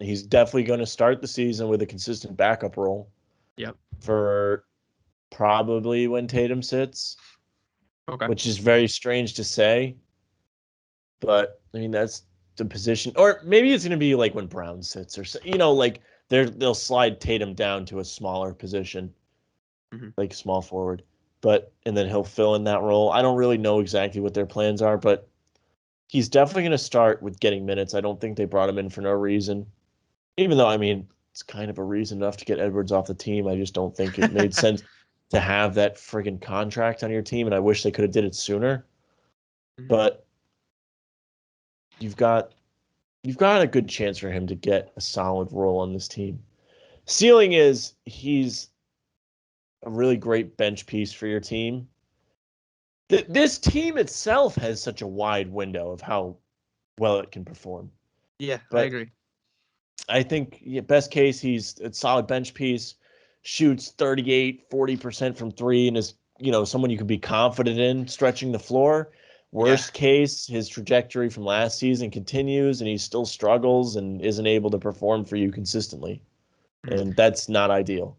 He's definitely going to start the season with a consistent backup role. Yep. For probably when Tatum sits. Okay. Which is very strange to say. But I mean that's the position, or maybe it's going to be like when Brown sits, or like they'll slide Tatum down to a smaller position, like small forward. And then he'll fill in that role. I don't really know exactly what their plans are, but he's definitely going to start with getting minutes. I don't think they brought him in for no reason. Even though, I mean, it's kind of a reason enough to get Edwards off the team. I just don't think it made sense to have that friggin' contract on your team, and I wish they could have did it sooner. But you've got a good chance for him to get a solid role on this team. Ceiling is he's a really great bench piece for your team. This team itself has such a wide window of how well it can perform. Yeah, I agree. I think best case, he's a solid bench piece, shoots 40% from three, and is someone you can be confident in stretching the floor. Worst case, his trajectory from last season continues, and he still struggles and isn't able to perform for you consistently. And that's not ideal.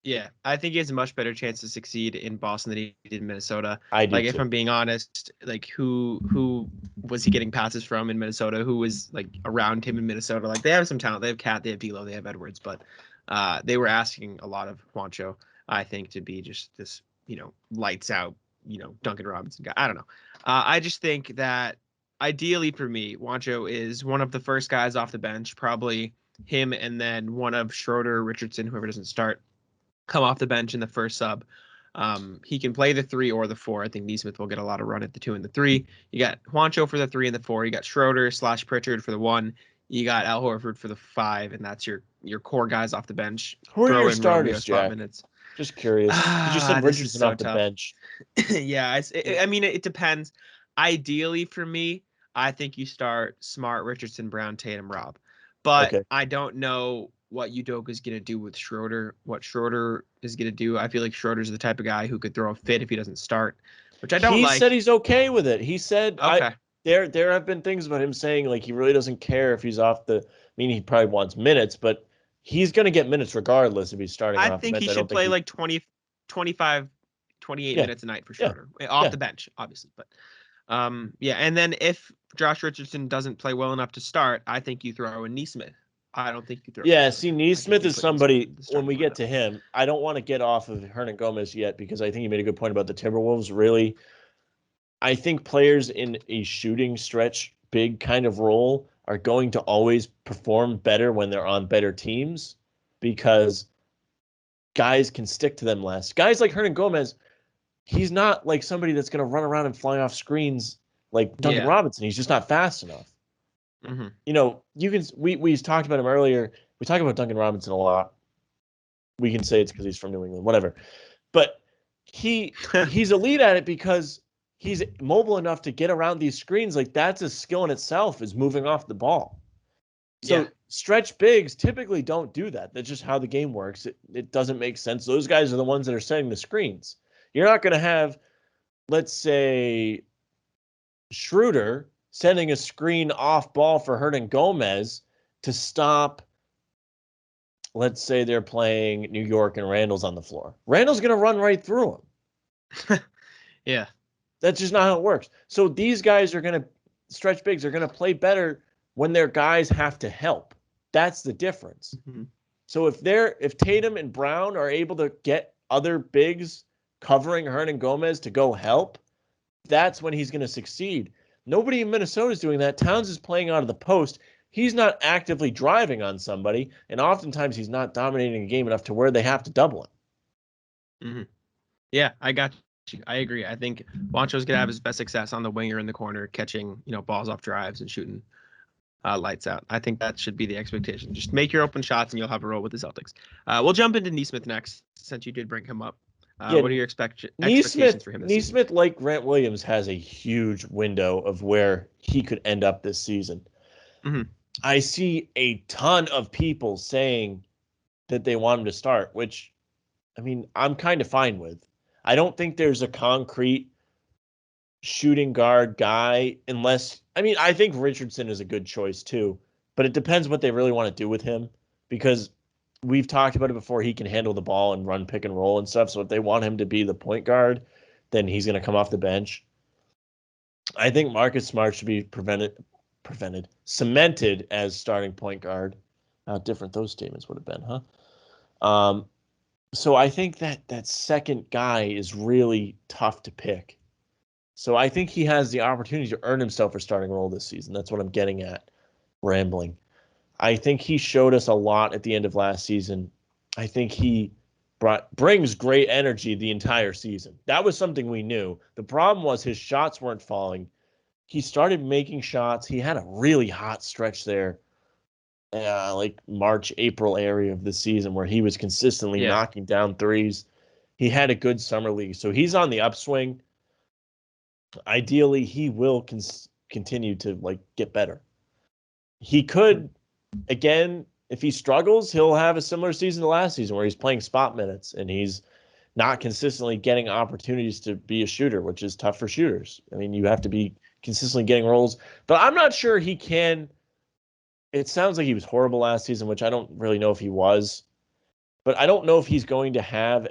Yeah, I think he has a much better chance to succeed in Boston than he did in Minnesota. I do if I'm being honest, who was he getting passes from in Minnesota? Who was around him in Minnesota? They have some talent. They have Cat, they have D'Lo, they have Edwards, but they were asking a lot of Juancho, I think, to be just this, lights out, Duncan Robinson guy. I don't know. I just think that ideally for me, Juancho is one of the first guys off the bench, probably him, and then one of Schroeder, Richardson, whoever doesn't start, come off the bench in the first sub. He can play the 3 or the 4. I think Nesmith will get a lot of run at the 2 and the 3. You got Juancho for the 3 and the 4. You got Schroeder / Pritchard for the 1. You got Al Horford for the 5, and that's your core guys off the bench. Who are your starters, Jack? Minutes. Just curious. You just said Richardson off the bench. Yeah, I mean, it depends. Ideally for me, I think you start Smart, Richardson, Brown, Tatum, Rob. But I don't know what Udoka is going to do with Schroeder, what Schroeder is going to do. I feel like Schroeder's the type of guy who could throw a fit if he doesn't start, which I don't like. He said he's okay with it. He said, there have been things about him saying he really doesn't care if he's off the, he probably wants minutes, but he's going to get minutes regardless if he's starting off the bench. I think he should play 20, 25, 28 minutes a night for Schroeder. Off the bench, obviously. But and then if Josh Richardson doesn't play well enough to start, I think you throw in Nesmith. I don't think you throw. Yeah, see, Nesmith is somebody, when we get to him, I don't want to get off of Hernangomez yet because I think you made a good point about the Timberwolves. Really, I think players in a shooting stretch, big kind of role are going to always perform better when they're on better teams because guys can stick to them less. Guys like Hernangomez, he's not like somebody that's going to run around and fly off screens like Duncan Robinson. He's just not fast enough. You can. We talked about him earlier. We talk about Duncan Robinson a lot. We can say it's because he's from New England, whatever. But he's elite at it because he's mobile enough to get around these screens. That's a skill in itself, is moving off the ball. So stretch bigs typically don't do that. That's just how the game works. It doesn't make sense. Those guys are the ones that are setting the screens. You're not going to have, let's say, Schroeder sending a screen off ball for Hernangomez to stop. Let's say they're playing New York and Randall's on the floor. Randall's going to run right through him. Yeah. That's just not how it works. So these guys are going to stretch bigs. Are going to play better when their guys have to help. That's the difference. Mm-hmm. So if Tatum and Brown are able to get other bigs covering Hernangomez to go help, that's when he's going to succeed. Nobody in Minnesota is doing that. Towns is playing out of the post. He's not actively driving on somebody, and oftentimes he's not dominating a game enough to where they have to double him. Mm-hmm. Yeah, I got you. I agree. I think Juancho's gonna have his best success on the winger in the corner, catching balls off drives and shooting lights out. I think that should be the expectation. Just make your open shots, and you'll have a role with the Celtics. We'll jump into Nesmith next, since you did bring him up. What are your expectations for him this season? Nesmith, like Grant Williams, has a huge window of where he could end up this season. Mm-hmm. I see a ton of people saying that they want him to start, which, I mean, I'm kind of fine with. I don't think there's a concrete shooting guard guy unless, I think Richardson is a good choice too, but it depends what they really want to do with him, because we've talked about it before. He can handle the ball and run pick and roll and stuff. So if they want him to be the point guard, then he's going to come off the bench. I think Marcus Smart should be cemented as starting point guard. How different those statements would have been, huh? So I think that second guy is really tough to pick. So I think he has the opportunity to earn himself a starting role this season. That's what I'm getting at, rambling. I think he showed us a lot at the end of last season. I think he brings great energy the entire season. That was something we knew. The problem was his shots weren't falling. He started making shots. He had a really hot stretch there, like March, April area of the season, where he was consistently knocking down threes. He had a good summer league. So he's on the upswing. Ideally, he will continue to get better. He could, again, if he struggles, he'll have a similar season to last season where he's playing spot minutes and he's not consistently getting opportunities to be a shooter, which is tough for shooters. You have to be consistently getting roles, but I'm not sure he can. It sounds like he was horrible last season, which I don't really know if he was, but I don't know if he's going to have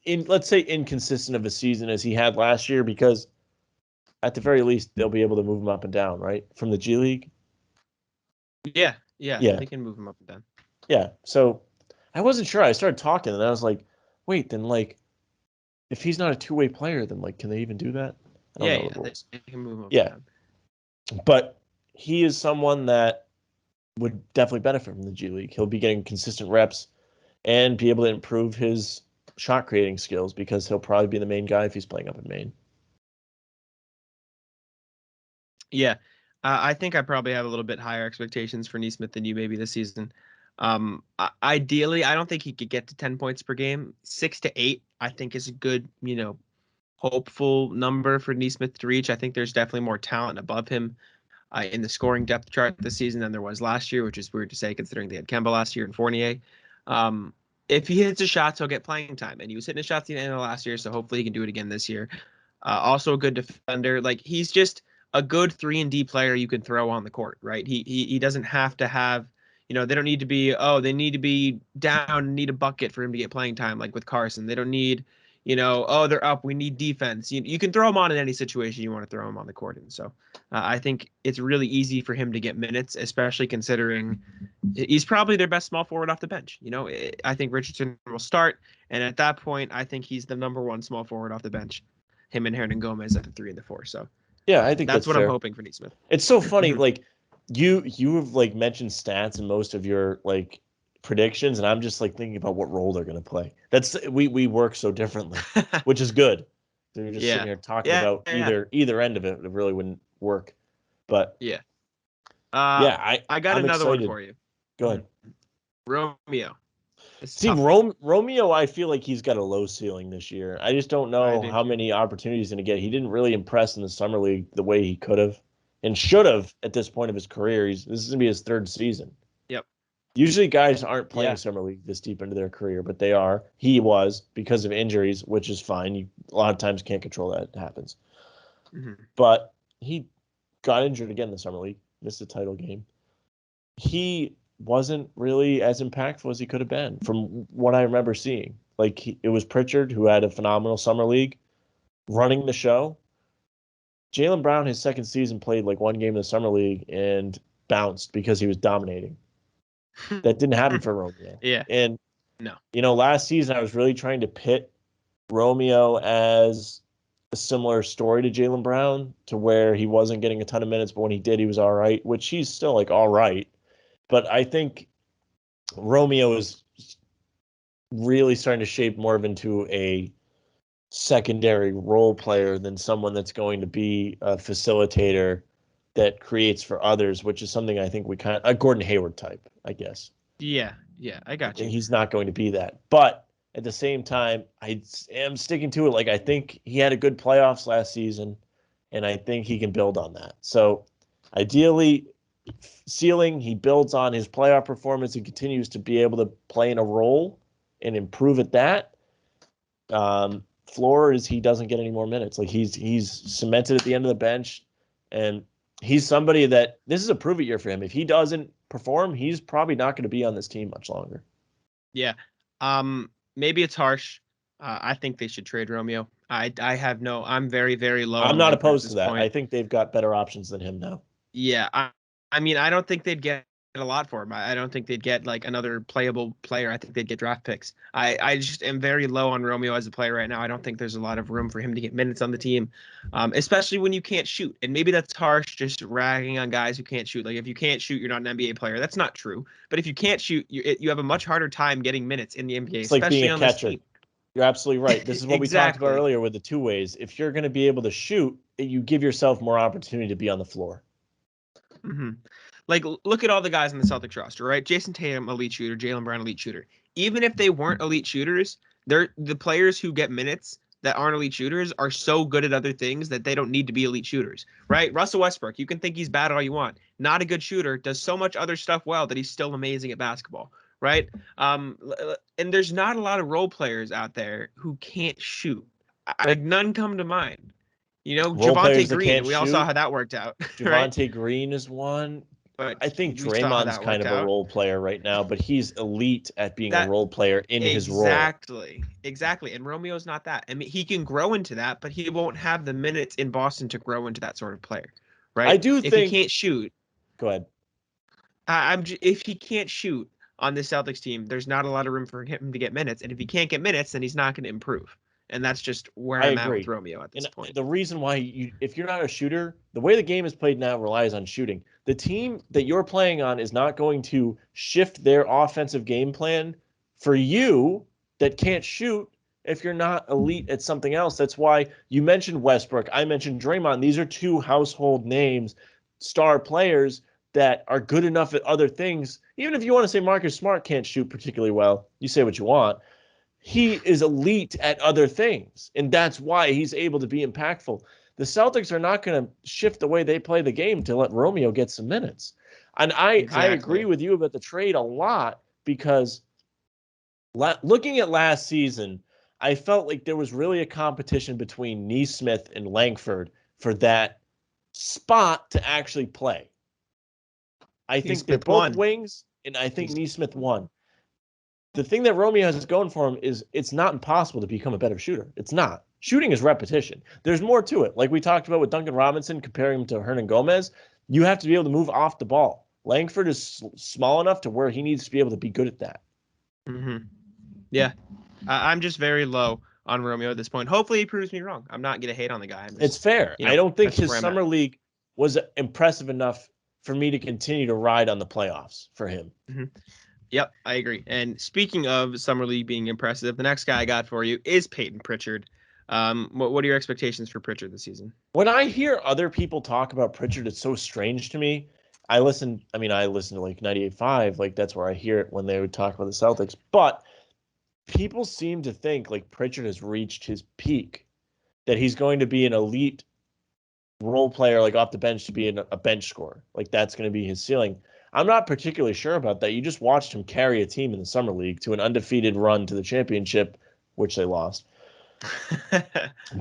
let's say inconsistent of a season as he had last year, because at the very least, they'll be able to move him up and down, right? From the G League? Yeah. They can move him up and down. Yeah, so I wasn't sure. I started talking, and I was like, wait, then, if he's not a two-way player, then, can they even do that? I don't know the rules. They can move him up and down. But he is someone that would definitely benefit from the G League. He'll be getting consistent reps and be able to improve his shot-creating skills, because he'll probably be the main guy if he's playing up in Maine. Yeah, I think I probably have a little bit higher expectations for Nesmith than you maybe this season. Ideally, I don't think he could get to 10 points per game. 6 to 8, I think, is a good, hopeful number for Nesmith to reach. I think there's definitely more talent above him in the scoring depth chart this season than there was last year, which is weird to say considering they had Kemba last year and Fournier. If he hits his shots, he'll get playing time, and he was hitting his shots at the end of last year, so hopefully he can do it again this year. Also a good defender. He's just a good 3-and-D player you can throw on the court, right? He doesn't have to have, they don't need to be, they need to be down and need a bucket for him to get playing time, like with Carsen. They don't need, they're up, we need defense. You can throw him on in any situation you want to throw him on the court in. So I think it's really easy for him to get minutes, especially considering he's probably their best small forward off the bench. I think Richardson will start, and at that point, I think he's the number one small forward off the bench. Him and Hernangomez at the 3 and the 4. So yeah, I think that's what fair. I'm hoping for Nesmith. It's so funny, you have mentioned stats in most of your predictions, and I'm just thinking about what role they're going to play. That's we work so differently, which is good. So you're just sitting here talking about either end of it. It really wouldn't work, but I got I'm another excited. one for you. Go ahead, Romeo. See, Romeo, I feel like he's got a low ceiling this year. I just don't know how many opportunities he's going to get. He didn't really impress in the summer league the way he could have and should have at this point of his career. This is going to be his 3rd season. Yep. Usually guys aren't playing summer league this deep into their career, but they are. He was because of injuries, which is fine. You a lot of times can't control that. It happens. Mm-hmm. But he got injured again in the summer league, missed the title game. He wasn't really as impactful as he could have been from what I remember seeing. Like, it was Pritchard who had a phenomenal summer league running the show. Jaylen Brown, his second season, played like one game in the summer league and bounced because he was dominating. That didn't happen for Romeo. Yeah. And, no, last season I was really trying to pit Romeo as a similar story to Jaylen Brown, to where he wasn't getting a ton of minutes, but when he did, he was all right, which he's still like all right. But I think Romeo is really starting to shape more of into a secondary role player than someone that's going to be a facilitator that creates for others, which is something I think we kind of a Gordon Hayward type, I guess. Yeah, I got you. He's not going to be that. But at the same time, I am sticking to it. Like, I think he had a good playoffs last season, and I think he can build on that. So ideally, ceiling, he builds on his playoff performance and continues to be able to play in a role and improve at that. Floor is he doesn't get any more minutes. Like, he's cemented at the end of the bench, and he's somebody that this is a prove it year for him. If he doesn't perform, he's probably not going to be on this team much longer. Yeah. Maybe it's harsh. I think they should trade Romeo. I'm very, very low. I'm not opposed to that. Point. I think they've got better options than him now. Yeah. I mean, I don't think they'd get a lot for him. I don't think they'd get like another playable player. I think they'd get draft picks. I just am very low on Romeo as a player right now. I don't think there's a lot of room for him to get minutes on the team, especially when you can't shoot. And maybe that's harsh, just ragging on guys who can't shoot. Like, if you can't shoot, you're not an NBA player. That's not true. But if you can't shoot, you have a much harder time getting minutes in the NBA. It's like being a catcher. You're absolutely right. This is what exactly. we talked about earlier with the two ways. If you're going to be able to shoot, you give yourself more opportunity to be on the floor. Mm-hmm. Like, look at all the guys on the Celtics roster, right? Jason Tatum, elite shooter. Jaylen Brown, elite shooter. Even if they weren't elite shooters, they're the players who get minutes that aren't elite shooters are so good at other things that they don't need to be elite shooters, right? Russell Westbrook, you can think he's bad all you want. Not a good shooter, does so much other stuff well that he's still amazing at basketball, right? And there's not a lot of role players out there who can't shoot. None come to mind. Javonte Green, we all saw how that worked out. Javonte right? Green is one. But I think Draymond's kind of a role player right now, but he's elite at being a role player in his role. Exactly. And Romeo's not that. I mean, he can grow into that, but he won't have the minutes in Boston to grow into that sort of player, right? I do think if he can't shoot. Go ahead. If he can't shoot on the Celtics team, there's not a lot of room for him to get minutes, and if he can't get minutes, then he's not going to improve. And that's just where I'm at with Romeo at this point. The reason why if you're not a shooter, the way the game is played now relies on shooting. The team that you're playing on is not going to shift their offensive game plan for you that can't shoot if you're not elite at something else. That's why you mentioned Westbrook. I mentioned Draymond. These are two household names, star players that are good enough at other things. Even if you want to say Marcus Smart can't shoot particularly well, you say what you want. He is elite at other things, and that's why he's able to be impactful. The Celtics are not going to shift the way they play the game to let Romeo get some minutes. And I agree with you about the trade a lot, because looking at last season, I felt like there was really a competition between Nesmith and Langford for that spot to actually play. I think they're both wings, and I think Nesmith won. The thing that Romeo has going for him is it's not impossible to become a better shooter. It's not. Shooting is repetition. There's more to it. Like we talked about with Duncan Robinson, comparing him to Hernangomez, you have to be able to move off the ball. Langford is small enough to where he needs to be able to be good at that. Mm-hmm. Yeah. I'm just very low on Romeo at this point. Hopefully he proves me wrong. I'm not going to hate on the guy. It's fair. I don't think his summer league was impressive enough for me to continue to ride on the playoffs for him. Mm-hmm. Yep, I agree. And speaking of Summer League being impressive, the next guy I got for you is Peyton Pritchard. What are your expectations for Pritchard this season? When I hear other people talk about Pritchard, it's so strange to me. I listen to like 98.5, like that's where I hear it when they would talk about the Celtics. But people seem to think like Pritchard has reached his peak, that he's going to be an elite role player, like off the bench, to be a bench scorer. Like that's going to be his ceiling. I'm not particularly sure about that. You just watched him carry a team in the Summer League to an undefeated run to the championship, which they lost.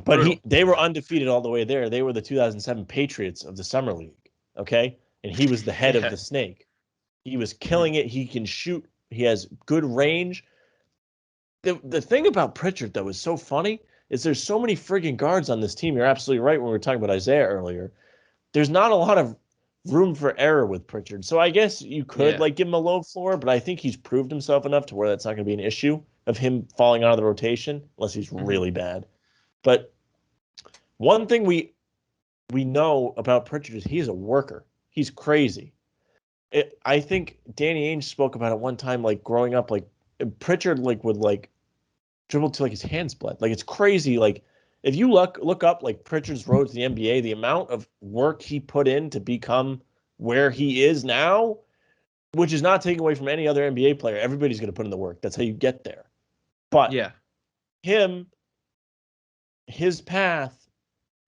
But they were undefeated all the way there. They were the 2007 Patriots of the Summer League, okay? And he was the head of the snake. He was killing it. He can shoot. He has good range. The thing about Pritchard, though, is so funny is there's so many friggin' guards on this team. You're absolutely right when we were talking about Isaiah earlier. There's not a lot of room for error with Pritchard. So I guess you could like give him a low floor, but I think he's proved himself enough to where that's not going to be an issue of him falling out of the rotation unless he's really bad. But one thing we know about Pritchard is he's a worker. He's crazy. I think Danny Ainge spoke about it one time, like growing up, like Pritchard like would like dribble till like his hands bled. Like it's crazy. Like if you look up like Pritchard's road to the NBA, the amount of work he put in to become where he is now, which is not taken away from any other NBA player. Everybody's going to put in the work. That's how you get there. But his path,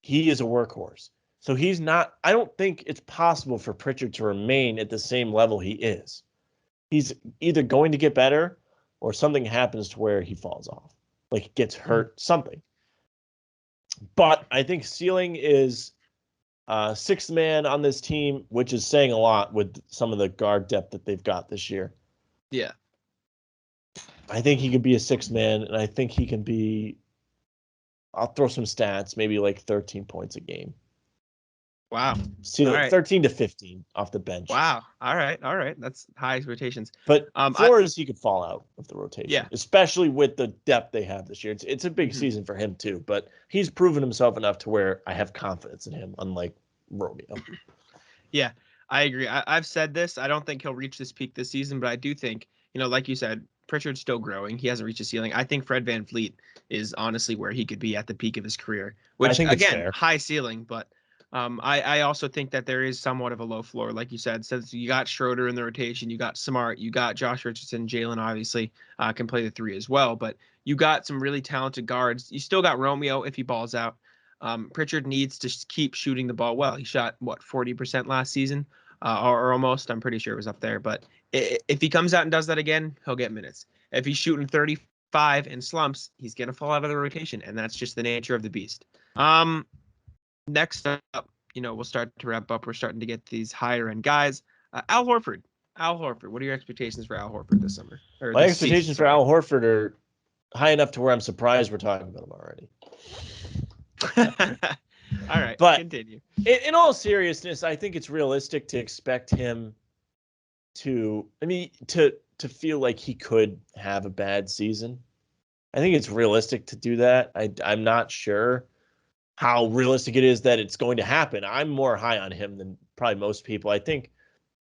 he is a workhorse. So he's not, I don't think it's possible for Pritchard to remain at the same level he is. He's either going to get better or something happens to where he falls off. Like gets hurt, something. But I think ceiling is sixth man on this team, which is saying a lot with some of the guard depth that they've got this year. Yeah. I think he could be a sixth man, and I think he can be, I'll throw some stats, maybe like 13 points a game. Wow. See, like 13 to 15 off the bench. Wow. All right. That's high expectations. But floors, he could fall out of the rotation, especially with the depth they have this year. It's a big season for him too, but he's proven himself enough to where I have confidence in him, unlike Romeo. Yeah, I agree. I've said this. I don't think he'll reach this peak this season, but I do think, like you said, Pritchard's still growing. He hasn't reached a ceiling. I think Fred VanVleet is honestly where he could be at the peak of his career, which again, high ceiling, but I also think that there is somewhat of a low floor, like you said, since you got Schroeder in the rotation, you got Smart, you got Josh Richardson, Jaylen obviously can play the three as well, but you got some really talented guards. You still got Romeo if he balls out. Pritchard needs to keep shooting the ball well. He shot 40% last season, or almost. I'm pretty sure it was up there. But if he comes out and does that again, he'll get minutes. If he's shooting 35 and slumps, he's gonna fall out of the rotation, and that's just the nature of the beast. Next up, we'll start to wrap up. We're starting to get these higher end guys. Al Horford. What are your expectations for Al Horford this summer? My expectations for Al Horford are high enough to where I'm surprised we're talking about him already. All right, but continue. In all seriousness, I think it's realistic to expect him to feel like he could have a bad season. I think it's realistic to do that. I'm not sure how realistic it is that it's going to happen. I'm more high on him than probably most people. I think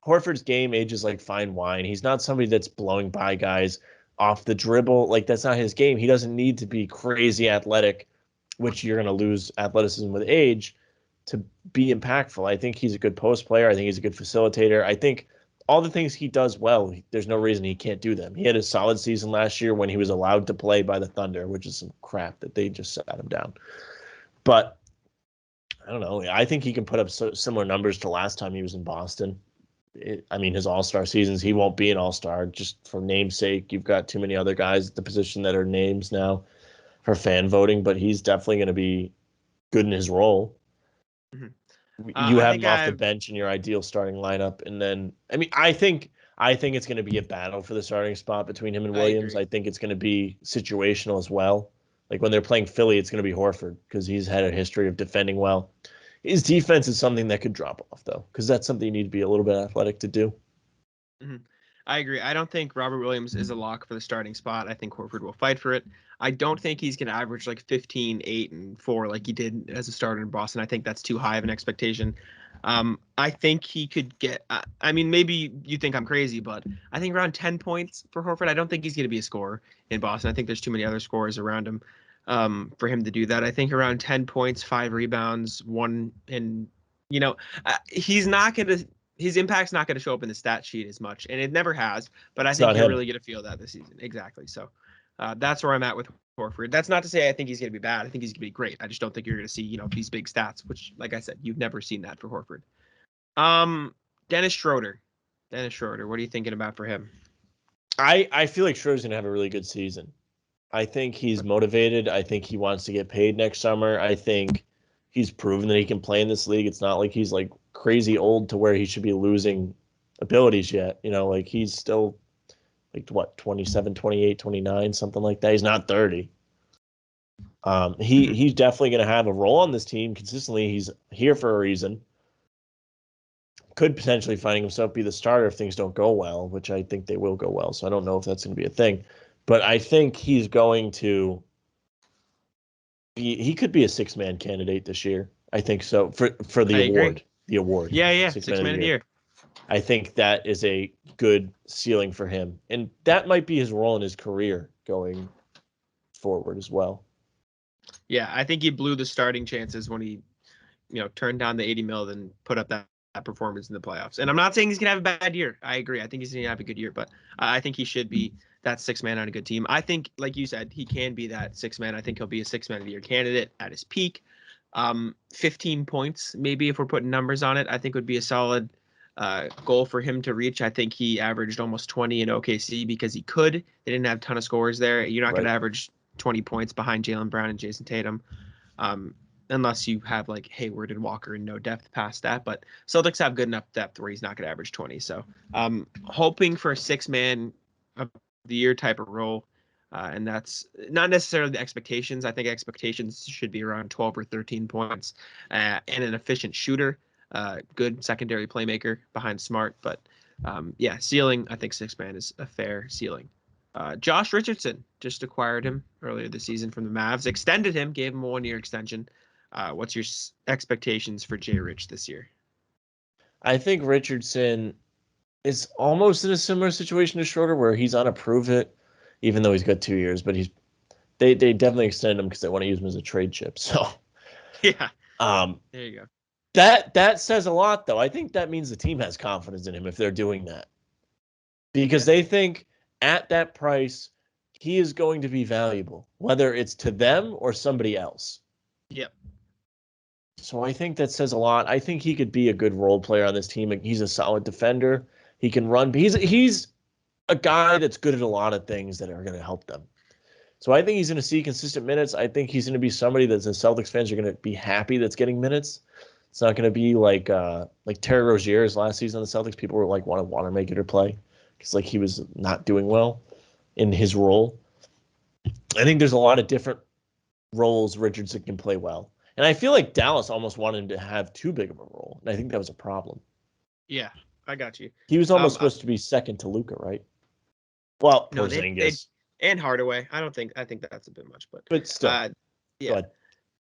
Horford's game ages like fine wine. He's not somebody that's blowing by guys off the dribble. Like, that's not his game. He doesn't need to be crazy athletic, which you're going to lose athleticism with age, to be impactful. I think he's a good post player. I think he's a good facilitator. I think all the things he does well, there's no reason he can't do them. He had a solid season last year when he was allowed to play by the Thunder, which is some crap that they just sat him down. But I don't know. I think he can put up similar numbers to last time he was in Boston. His all-star seasons, he won't be an all-star just for namesake. You've got too many other guys at the position that are names now for fan voting, but he's definitely going to be good in his role. You have him off the bench in your ideal starting lineup. And then, I think it's going to be a battle for the starting spot between him and Williams. I think it's going to be situational as well. Like when they're playing Philly, it's going to be Horford because he's had a history of defending well. His defense is something that could drop off, though, because that's something you need to be a little bit athletic to do. I agree. I don't think Robert Williams is a lock for the starting spot. I think Horford will fight for it. I don't think he's going to average like 15, 8, and 4 like he did as a starter in Boston. I think that's too high of an expectation. I think he could get maybe you think I'm crazy, but I think around 10 points for Horford. I don't think he's going to be a scorer in Boston. I think there's too many other scorers around him for him to do that. I think around 10 points, 5 rebounds, 1, and he's not going to. His impact's not going to show up in the stat sheet as much, and it never has. But I think you're really going to feel that this season. Exactly. So that's where I'm at with Horford. That's not to say I think he's going to be bad. I think he's going to be great. I just don't think you're going to see these big stats, which, like I said, you've never seen that for Horford. Dennis Schroeder. What are you thinking about for him? I feel like Schroeder's going to have a really good season. I think he's motivated. I think he wants to get paid next summer. I think he's proven that he can play in this league. It's not like he's like crazy old to where he should be losing abilities yet. Like he's still like what, 27, 28, 29, something like that. He's not 30. He's definitely going to have a role on this team consistently. He's here for a reason. Could potentially finding himself be the starter if things don't go well, which I think they will go well. So I don't know if that's going to be a thing, but I think he's going to he could be a 6-man candidate this year. I think so for the award. Agree. The award. Yeah. 6 man of the year. I think that is a good ceiling for him. And that might be his role in his career going forward as well. Yeah, I think he blew the starting chances when he, turned down the 80 mil and put up that performance in the playoffs. And I'm not saying he's going to have a bad year. I agree. I think he's going to have a good year, but I think he should be that 6-man on a good team. I think, like you said, he can be that 6-man. I think he'll be a 6-man of the year candidate at his peak. 15 points, maybe if we're putting numbers on it, I think would be a solid goal for him to reach. I think he averaged almost 20 in OKC because he could. They didn't have a ton of scores there. You're not going to average 20 points behind Jaylen Brown and Jason Tatum, unless you have like Hayward and Walker and no depth past that. But Celtics have good enough depth where he's not going to average 20. So hoping for a 6-man of the year type of role. And that's not necessarily the expectations. I think expectations should be around 12 or 13 points and an efficient shooter, good secondary playmaker behind Smart. But ceiling, I think 6-man is a fair ceiling. Josh Richardson, just acquired him earlier this season from the Mavs, extended him, gave him a 1-year extension. What's your expectations for Jay Rich this year? I think Richardson is almost in a similar situation to Schroeder where he's on a prove it, even though he's got 2 years, but they definitely extended him because they want to use him as a trade chip. So yeah, there you go. That says a lot, though. I think that means the team has confidence in him if they're doing that, because they think at that price he is going to be valuable, whether it's to them or somebody else. Yep. So I think that says a lot. I think he could be a good role player on this team. He's a solid defender. He can run. He's a guy that's good at a lot of things that are going to help them. So I think he's going to see consistent minutes. I think he's going to be somebody that the Celtics fans are going to be happy that's getting minutes. It's not going to be like Terry Rozier's last season on the Celtics. People were like, want to make it or play because like he was not doing well in his role. I think there's a lot of different roles Richardson can play well. And I feel like Dallas almost wanted him to have too big of a role. And I think that was a problem. Yeah, I got you. He was almost supposed to be second to Luka, right? Well, no, and Hardaway. I think that's a bit much, but still. Yeah.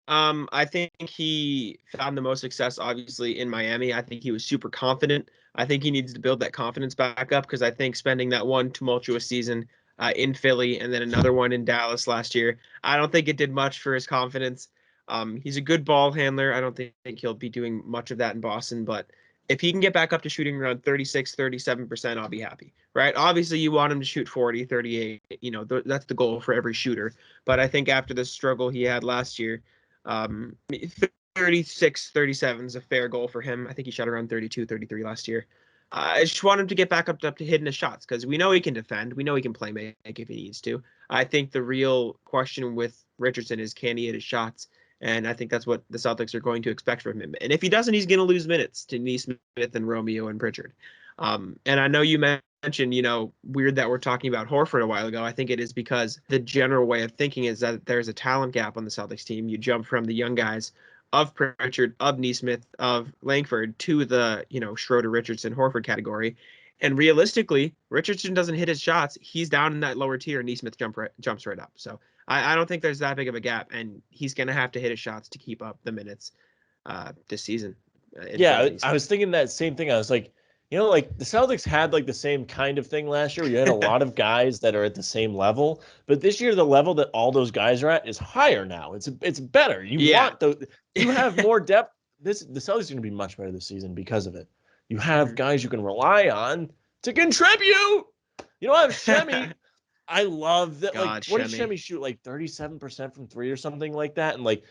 I think he found the most success, obviously, in Miami. I think he was super confident. I think he needs to build that confidence back up because I think spending that one tumultuous season in Philly and then another one in Dallas last year, I don't think it did much for his confidence. He's a good ball handler. I don't think he'll be doing much of that in Boston, but if he can get back up to shooting around 36, 37%, I'll be happy, right? Obviously, you want him to shoot 40, 38. That's the goal for every shooter. But I think after the struggle he had last year, 36, 37 is a fair goal for him. I think he shot around 32, 33 last year. I just want him to get back up to hitting his shots because we know he can defend. We know he can play make if he needs to. I think the real question with Richardson is can he hit his shots? And I think that's what the Celtics are going to expect from him. And if he doesn't, he's going to lose minutes to Nesmith and Romeo and Pritchard. And I know you mentioned, weird that we're talking about Horford a while ago. I think it is because the general way of thinking is that there's a talent gap on the Celtics team. You jump from the young guys of Pritchard, of Nesmith, of Langford to the, Schroeder, Richardson, Horford category. And realistically, Richardson doesn't hit his shots. He's down in that lower tier. Nesmith jumps right up. So I don't think there's that big of a gap, and he's going to have to hit his shots to keep up the minutes this season. Yeah, I was thinking that same thing. I was like, like the Celtics had like the same kind of thing last year where you had a lot of guys that are at the same level, but this year the level that all those guys are at is higher now. It's better. You have more depth. The Celtics are going to be much better this season because of it. You have guys you can rely on to contribute. You don't have Shemi. I love that. God, what did Shemi shoot? Like 37% from three or something like that. And like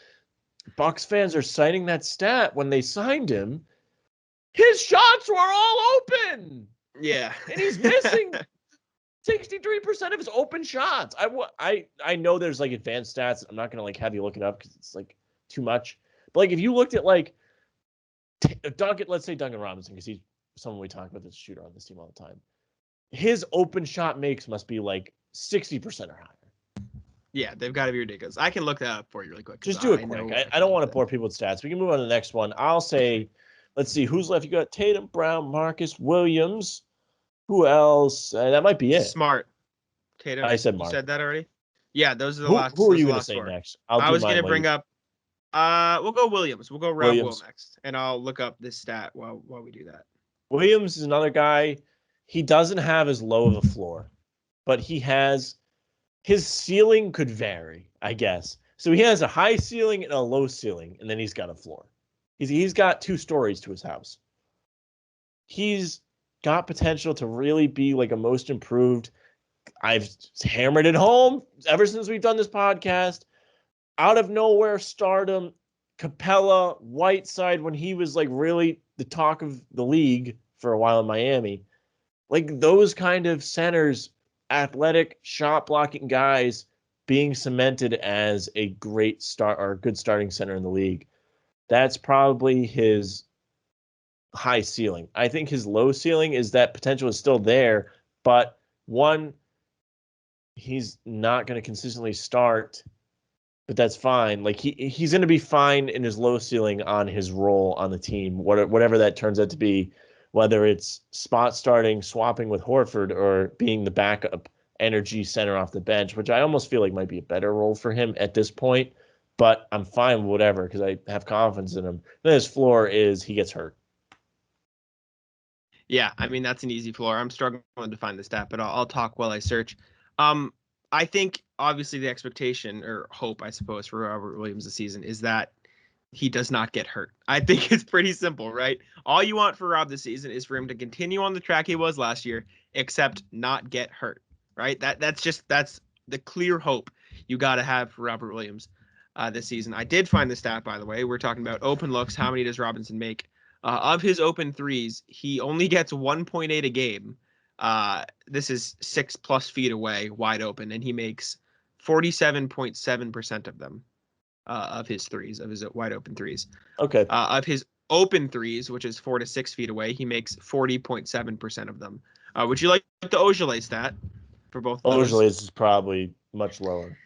Bucks fans are citing that stat when they signed him. His shots were all open. Yeah. And he's missing 60% 53% of his open shots. I know there's like advanced stats. I'm not gonna like have you look it up because it's like too much. But like if you looked at like let's say Duncan Robinson, because he's someone we talk about that's a shooter on this team all the time. His open shot makes must be like 60% or higher. Yeah, they've got to be ridiculous. I can look that up for you really quick. Just do it quick. I don't want to bore people with stats. We can move on to the next one. I'll say, let's see, who's left? You got Tatum, Brown, Marcus, Williams. Who else? That might be it. Smart. Tatum. I said Mark. You said that already? Yeah, those are the last. Who are you going to say next? I was going to bring up. We'll go Williams. We'll go Rob Will next, and I'll look up this stat while we do that. Williams is another guy. He doesn't have as low of a floor, but he has his ceiling could vary, I guess. So he has a high ceiling and a low ceiling, and then he's got a floor. He's got 2 stories to his house. He's got potential to really be like a most improved. I've hammered it home ever since we've done this podcast. Out of nowhere stardom, Capella, Whiteside, when he was like really the talk of the league for a while in Miami. Like those kind of centers, athletic, shot blocking guys being cemented as a great start or a good starting center in the league. That's probably his high ceiling. I think his low ceiling is that potential is still there, but one, he's not going to consistently start, but that's fine. Like he's going to be fine in his low ceiling on his role on the team, whatever that turns out to be, whether it's spot starting, swapping with Horford, or being the backup energy center off the bench, which I almost feel like might be a better role for him at this point. But I'm fine with whatever because I have confidence in him. Then his floor is he gets hurt. Yeah, I mean, that's an easy floor. I'm struggling to find the stat, but I'll talk while I search. I think, obviously, the expectation or hope, I suppose, for Robert Williams this season is that he does not get hurt. I think it's pretty simple, right? All you want for Rob this season is for him to continue on the track he was last year, except not get hurt, right? That's the clear hope you got to have for Robert Williams this season. I did find the stat, by the way. We're talking about open looks. How many does Robinson make? Of his open threes, he only gets 1.8 a game. This is 6+ feet away, wide open, and he makes 47.7% of them, of his threes, of his wide open threes. Okay. Of his open threes, which is 4 to 6 feet away, he makes 40.7% of them. Would you like the Ojale stat for both of those? Ojale is probably much lower.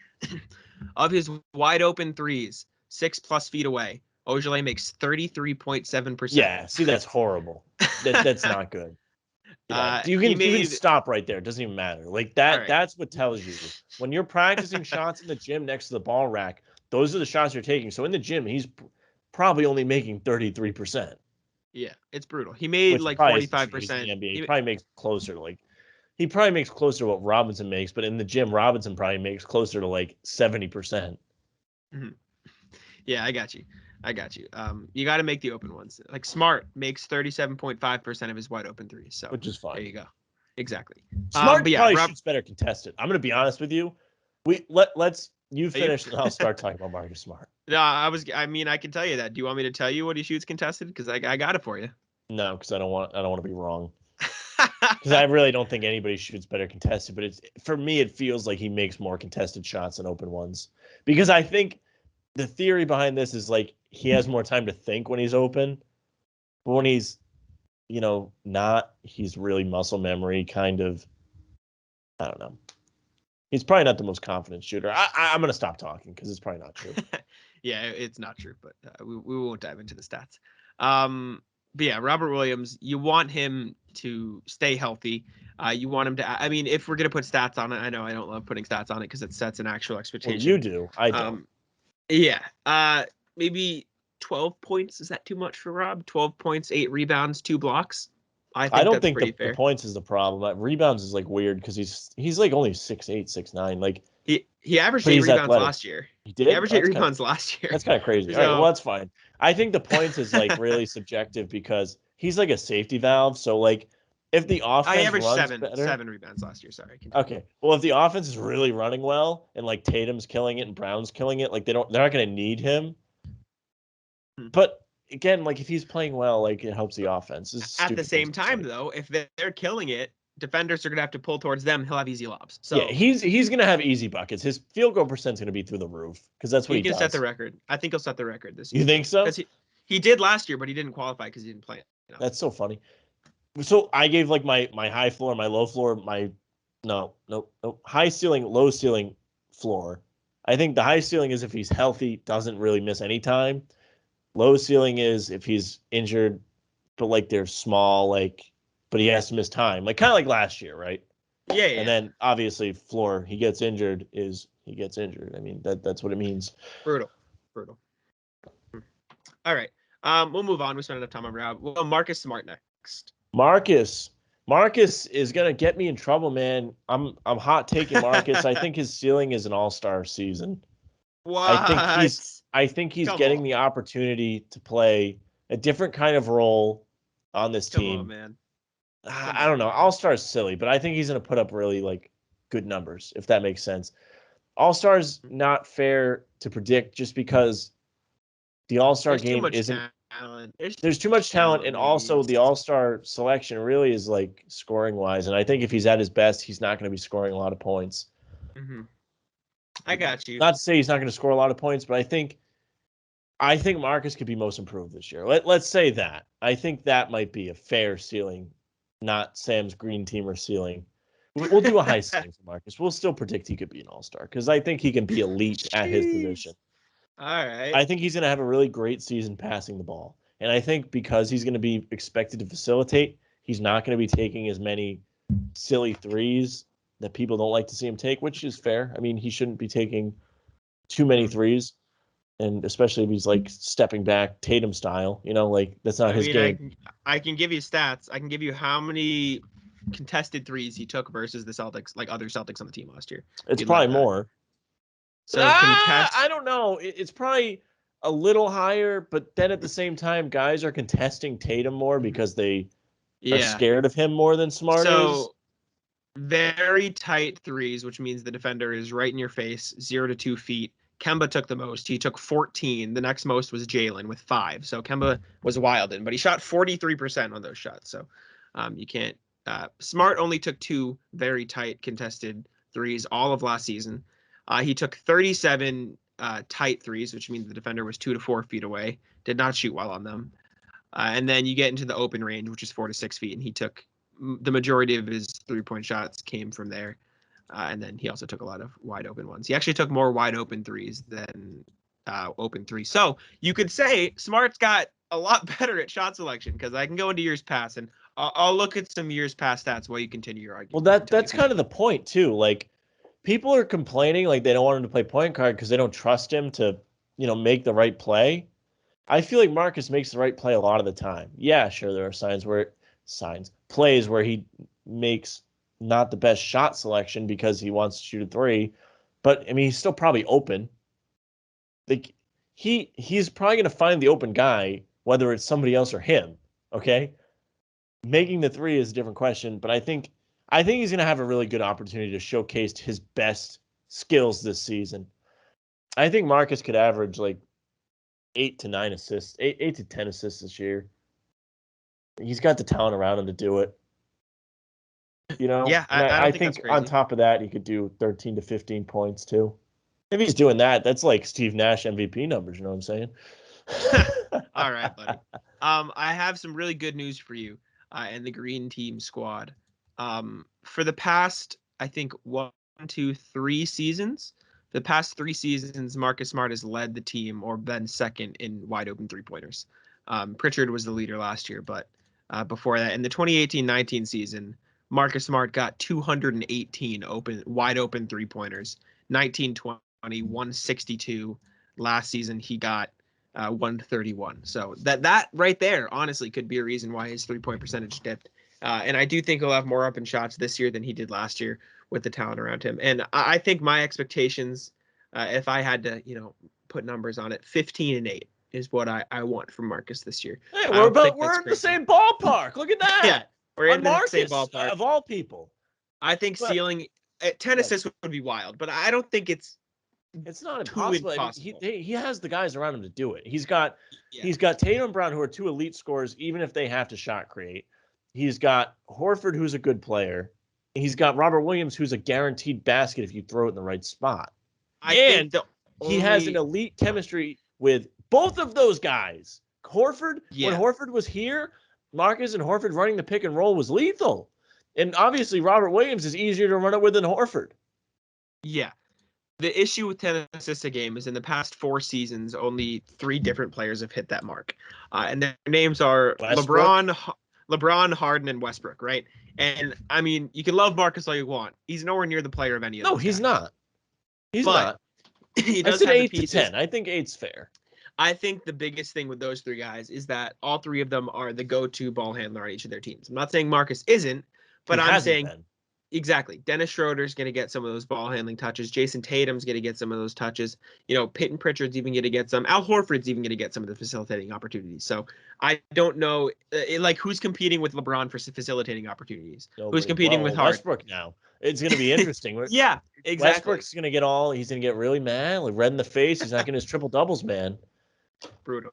Of his wide open threes, 6+ feet away, Ojale makes 33.7%. Yeah, see, that's horrible. That's not good. Yeah. You can stop right there. It doesn't even matter. Like that. Right. That's what tells you when you're practicing shots in the gym next to the ball rack. Those are the shots you're taking. So in the gym, he's probably only making 33%. Yeah, it's brutal. He made like 45%. He probably makes closer to he probably makes closer to what Robinson makes, but in the gym, Robinson probably makes closer to like 70%. Mm-hmm. Yeah, I got you. You got to make the open ones. Like Smart makes 37.5% of his wide open threes. So which is fine. There you go. Exactly. Smart probably shoots better contested. I'm going to be honest with you. Let's finish and I'll start talking about Marcus Smart. No, I can tell you that. Do you want me to tell you what he shoots contested? Because I got it for you. No, because I don't want to be wrong. Because I really don't think anybody shoots better contested. But for me, it feels like he makes more contested shots than open ones. Because I think the theory behind this is like he has more time to think when he's open. But when he's, not, he's really muscle memory kind of. I don't know. He's probably not the most confident shooter. I'm going to stop talking because it's probably not true. Yeah, it's not true, but we won't dive into the stats. But yeah, Robert Williams, you want him to stay healthy. You want him to, if we're going to put stats on it, I know I don't love putting stats on it because it sets an actual expectation. Well, you do. I don't. Yeah. Maybe 12 points. Is that too much for Rob? 12 points, 8 rebounds, 2 blocks. I don't think the points is the problem. Rebounds is like weird because he's like only 6'8", 6'9". Like he averaged 8 rebounds last year. He did. He averaged 8 rebounds last year. That's kind of crazy. So, all right, well, that's fine. I think the points is like really subjective because he's like a safety valve. So like if the offense I averaged runs 7 rebounds last year. Sorry. Okay. Well, if the offense is really running well and like Tatum's killing it and Brown's killing it, like they're not going to need him. But again, like if he's playing well, like it helps the offense. At the same time, though, if they're killing it, defenders are going to have to pull towards them. He'll have easy lobs. So yeah, he's going to have easy buckets. His field goal percent's going to be through the roof because that's what he can does. set the record. I think he'll set the record this year. You think so? Because he did last year, but he didn't qualify because he didn't play it. That's so funny. So I gave like my high floor, my low floor, my no, high ceiling, low ceiling, floor. I think the high ceiling is if he's healthy, doesn't really miss any time. Low ceiling is if he's injured, but like they're small, like, but he has to miss time, like kind of like last year, right? Yeah. And then obviously floor, he gets injured is he gets injured. I mean that's what it means. Brutal. All right. We'll move on. We spent enough time on Rob. Well, Marcus Smart next. Marcus is gonna get me in trouble, man. I'm hot taking Marcus. I think his ceiling is an all-star season. What? I think he's getting the opportunity to play a different kind of role on this team. Come on, man. I don't know. All-star is silly, but I think he's gonna put up really like good numbers, if that makes sense. All-star's not fair to predict just because the All-Star game isn't. There's too much talent, and also the All-Star selection really is like scoring wise. And I think if he's at his best, he's not going to be scoring a lot of points. Mm-hmm. I got you. Not to say he's not going to score a lot of points, but I think Marcus could be most improved this year. Let's say that. I think that might be a fair ceiling, not Sam's green teamer ceiling. We'll do a high ceiling for Marcus. We'll still predict he could be an All-Star because I think he can be elite at his position. All right. I think he's going to have a really great season passing the ball. And I think because he's going to be expected to facilitate, he's not going to be taking as many silly threes that people don't like to see him take, which is fair. I mean, he shouldn't be taking too many threes, and especially if he's like stepping back Tatum style, like that's not his game. I can give you stats. I can give you how many contested threes he took versus the Celtics, like other Celtics on the team last year. It's probably more. So I don't know. It's probably a little higher, but then at the same time, guys are contesting Tatum more because they are scared of him more than Smart is. Very tight threes, which means the defender is right in your face, 0 to 2 feet. Kemba took the most. He took 14. The next most was Jaylen with 5. So Kemba was wild in, but he shot 43% on those shots. So you can't. Smart only took 2 very tight contested threes all of last season. He took 37 tight threes, which means the defender was 2 to 4 feet away. Did not shoot well on them. And then you get into the open range, which is 4 to 6 feet, and he took the majority of his 3-point shots came from there. And then he also took a lot of wide open ones. He actually took more wide open threes than open threes. So you could say Smart's got a lot better at shot selection because I can go into years past and I'll look at some years past stats while you continue your argument. Well, that's kind of the point too. Like, people are complaining like they don't want him to play point guard because they don't trust him to, make the right play. I feel like Marcus makes the right play a lot of the time. Yeah, sure, there are plays where he makes not the best shot selection because he wants to shoot a 3, but I mean he's still probably open. Like he's probably going to find the open guy whether it's somebody else or him. Okay, making the 3 is a different question, but I think he's going to have a really good opportunity to showcase his best skills this season. I think Marcus could average like 8 to 10 assists this year. He's got the talent around him to do it. Yeah, I think on top of that, he could do 13 to 15 points too. If he's doing that, that's like Steve Nash MVP numbers. You know what I'm saying? All right, buddy. I have some really good news for you and the Green Team squad. For the past, I think 1, 2, 3 seasons, the past 3 seasons, Marcus Smart has led the team or been second in wide open 3-pointers. Pritchard was the leader last year, but before that, in the 2018-19 season, Marcus Smart got 218 wide open 3-pointers, 19-20, 162. Last season, he got 131. So that right there, honestly, could be a reason why his 3-point percentage dipped. And I do think he'll have more open shots this year than he did last year with the talent around him. And I think my expectations, if I had to, put numbers on it, 15 and 8 is what I want from Marcus this year. Hey, we're in the same ballpark. Look at that. Yeah, we're in Marcus, the same ballpark. Of all people. I think ceiling at 10 assists would be wild, but I don't think it's not impossible. I mean, he has the guys around him to do it. He's got Tatum and Brown, who are 2 elite scorers, even if they have to shot create. he's got Horford, who's a good player. He's got Robert Williams, who's a guaranteed basket if you throw it in the right spot. He has an elite chemistry with both of those guys. Horford, when Horford was here, Marcus and Horford running the pick and roll was lethal. And obviously, Robert Williams is easier to run it with than Horford. Yeah. The issue with 10 assists a game is in the past 4 seasons, only 3 different players have hit that mark. And their names are LeBron, Harden, and Westbrook, right? And, I mean, you can love Marcus all you want. He's nowhere near the player of any of those guys. He's not. He's not. He does I said have 8 the pieces. to 10. I think 8's fair. I think the biggest thing with those 3 guys is that all 3 of them are the go-to ball handler on each of their teams. I'm not saying Marcus isn't, but I'm saying exactly. Dennis Schroeder's going to get some of those ball handling touches. Jason Tatum's going to get some of those touches. Peyton Pritchard's even going to get some. Al Horford's even going to get some of the facilitating opportunities. So I don't know, who's competing with LeBron for facilitating opportunities? Who's competing with Harden? Westbrook now. It's going to be interesting. Yeah, exactly. Westbrook's going to he's going to get really mad, like red in the face. He's not getting his triple doubles, man. Brutal.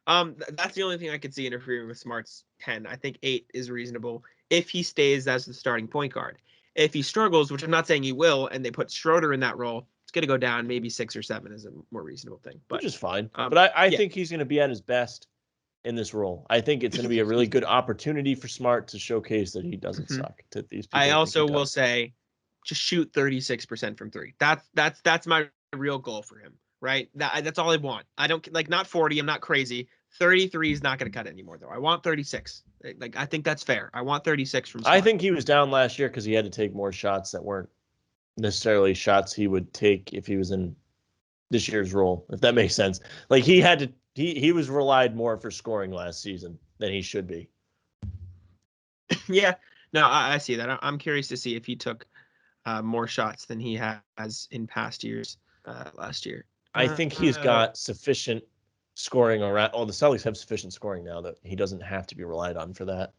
That's the only thing I could see interfering with Smart's 10. I think 8 is reasonable if he stays as the starting point guard. If he struggles, which I'm not saying he will, and they put Schroeder in that role, it's going to go down. Maybe 6 or 7 is a more reasonable thing. Which is fine. But I think he's going to be at his best in this role. I think it's going to be a really good opportunity for Smart to showcase that he doesn't suck to these people. I also will say, just shoot 36% from 3. That's my real goal for him, right? That's all I want. I don't not 40. I'm not crazy. 33 is not going to cut it anymore, though. I want 36. I think that's fair. I want 36 from Smart. I think he was down last year because he had to take more shots that weren't necessarily shots he would take if he was in this year's role, if that makes sense. Like he was relied more for scoring last season than he should be. Yeah, no, I see that. I'm curious to see if he took more shots than he has in past years last year. I think he's got sufficient scoring around. The Celtics have sufficient scoring now that he doesn't have to be relied on for that.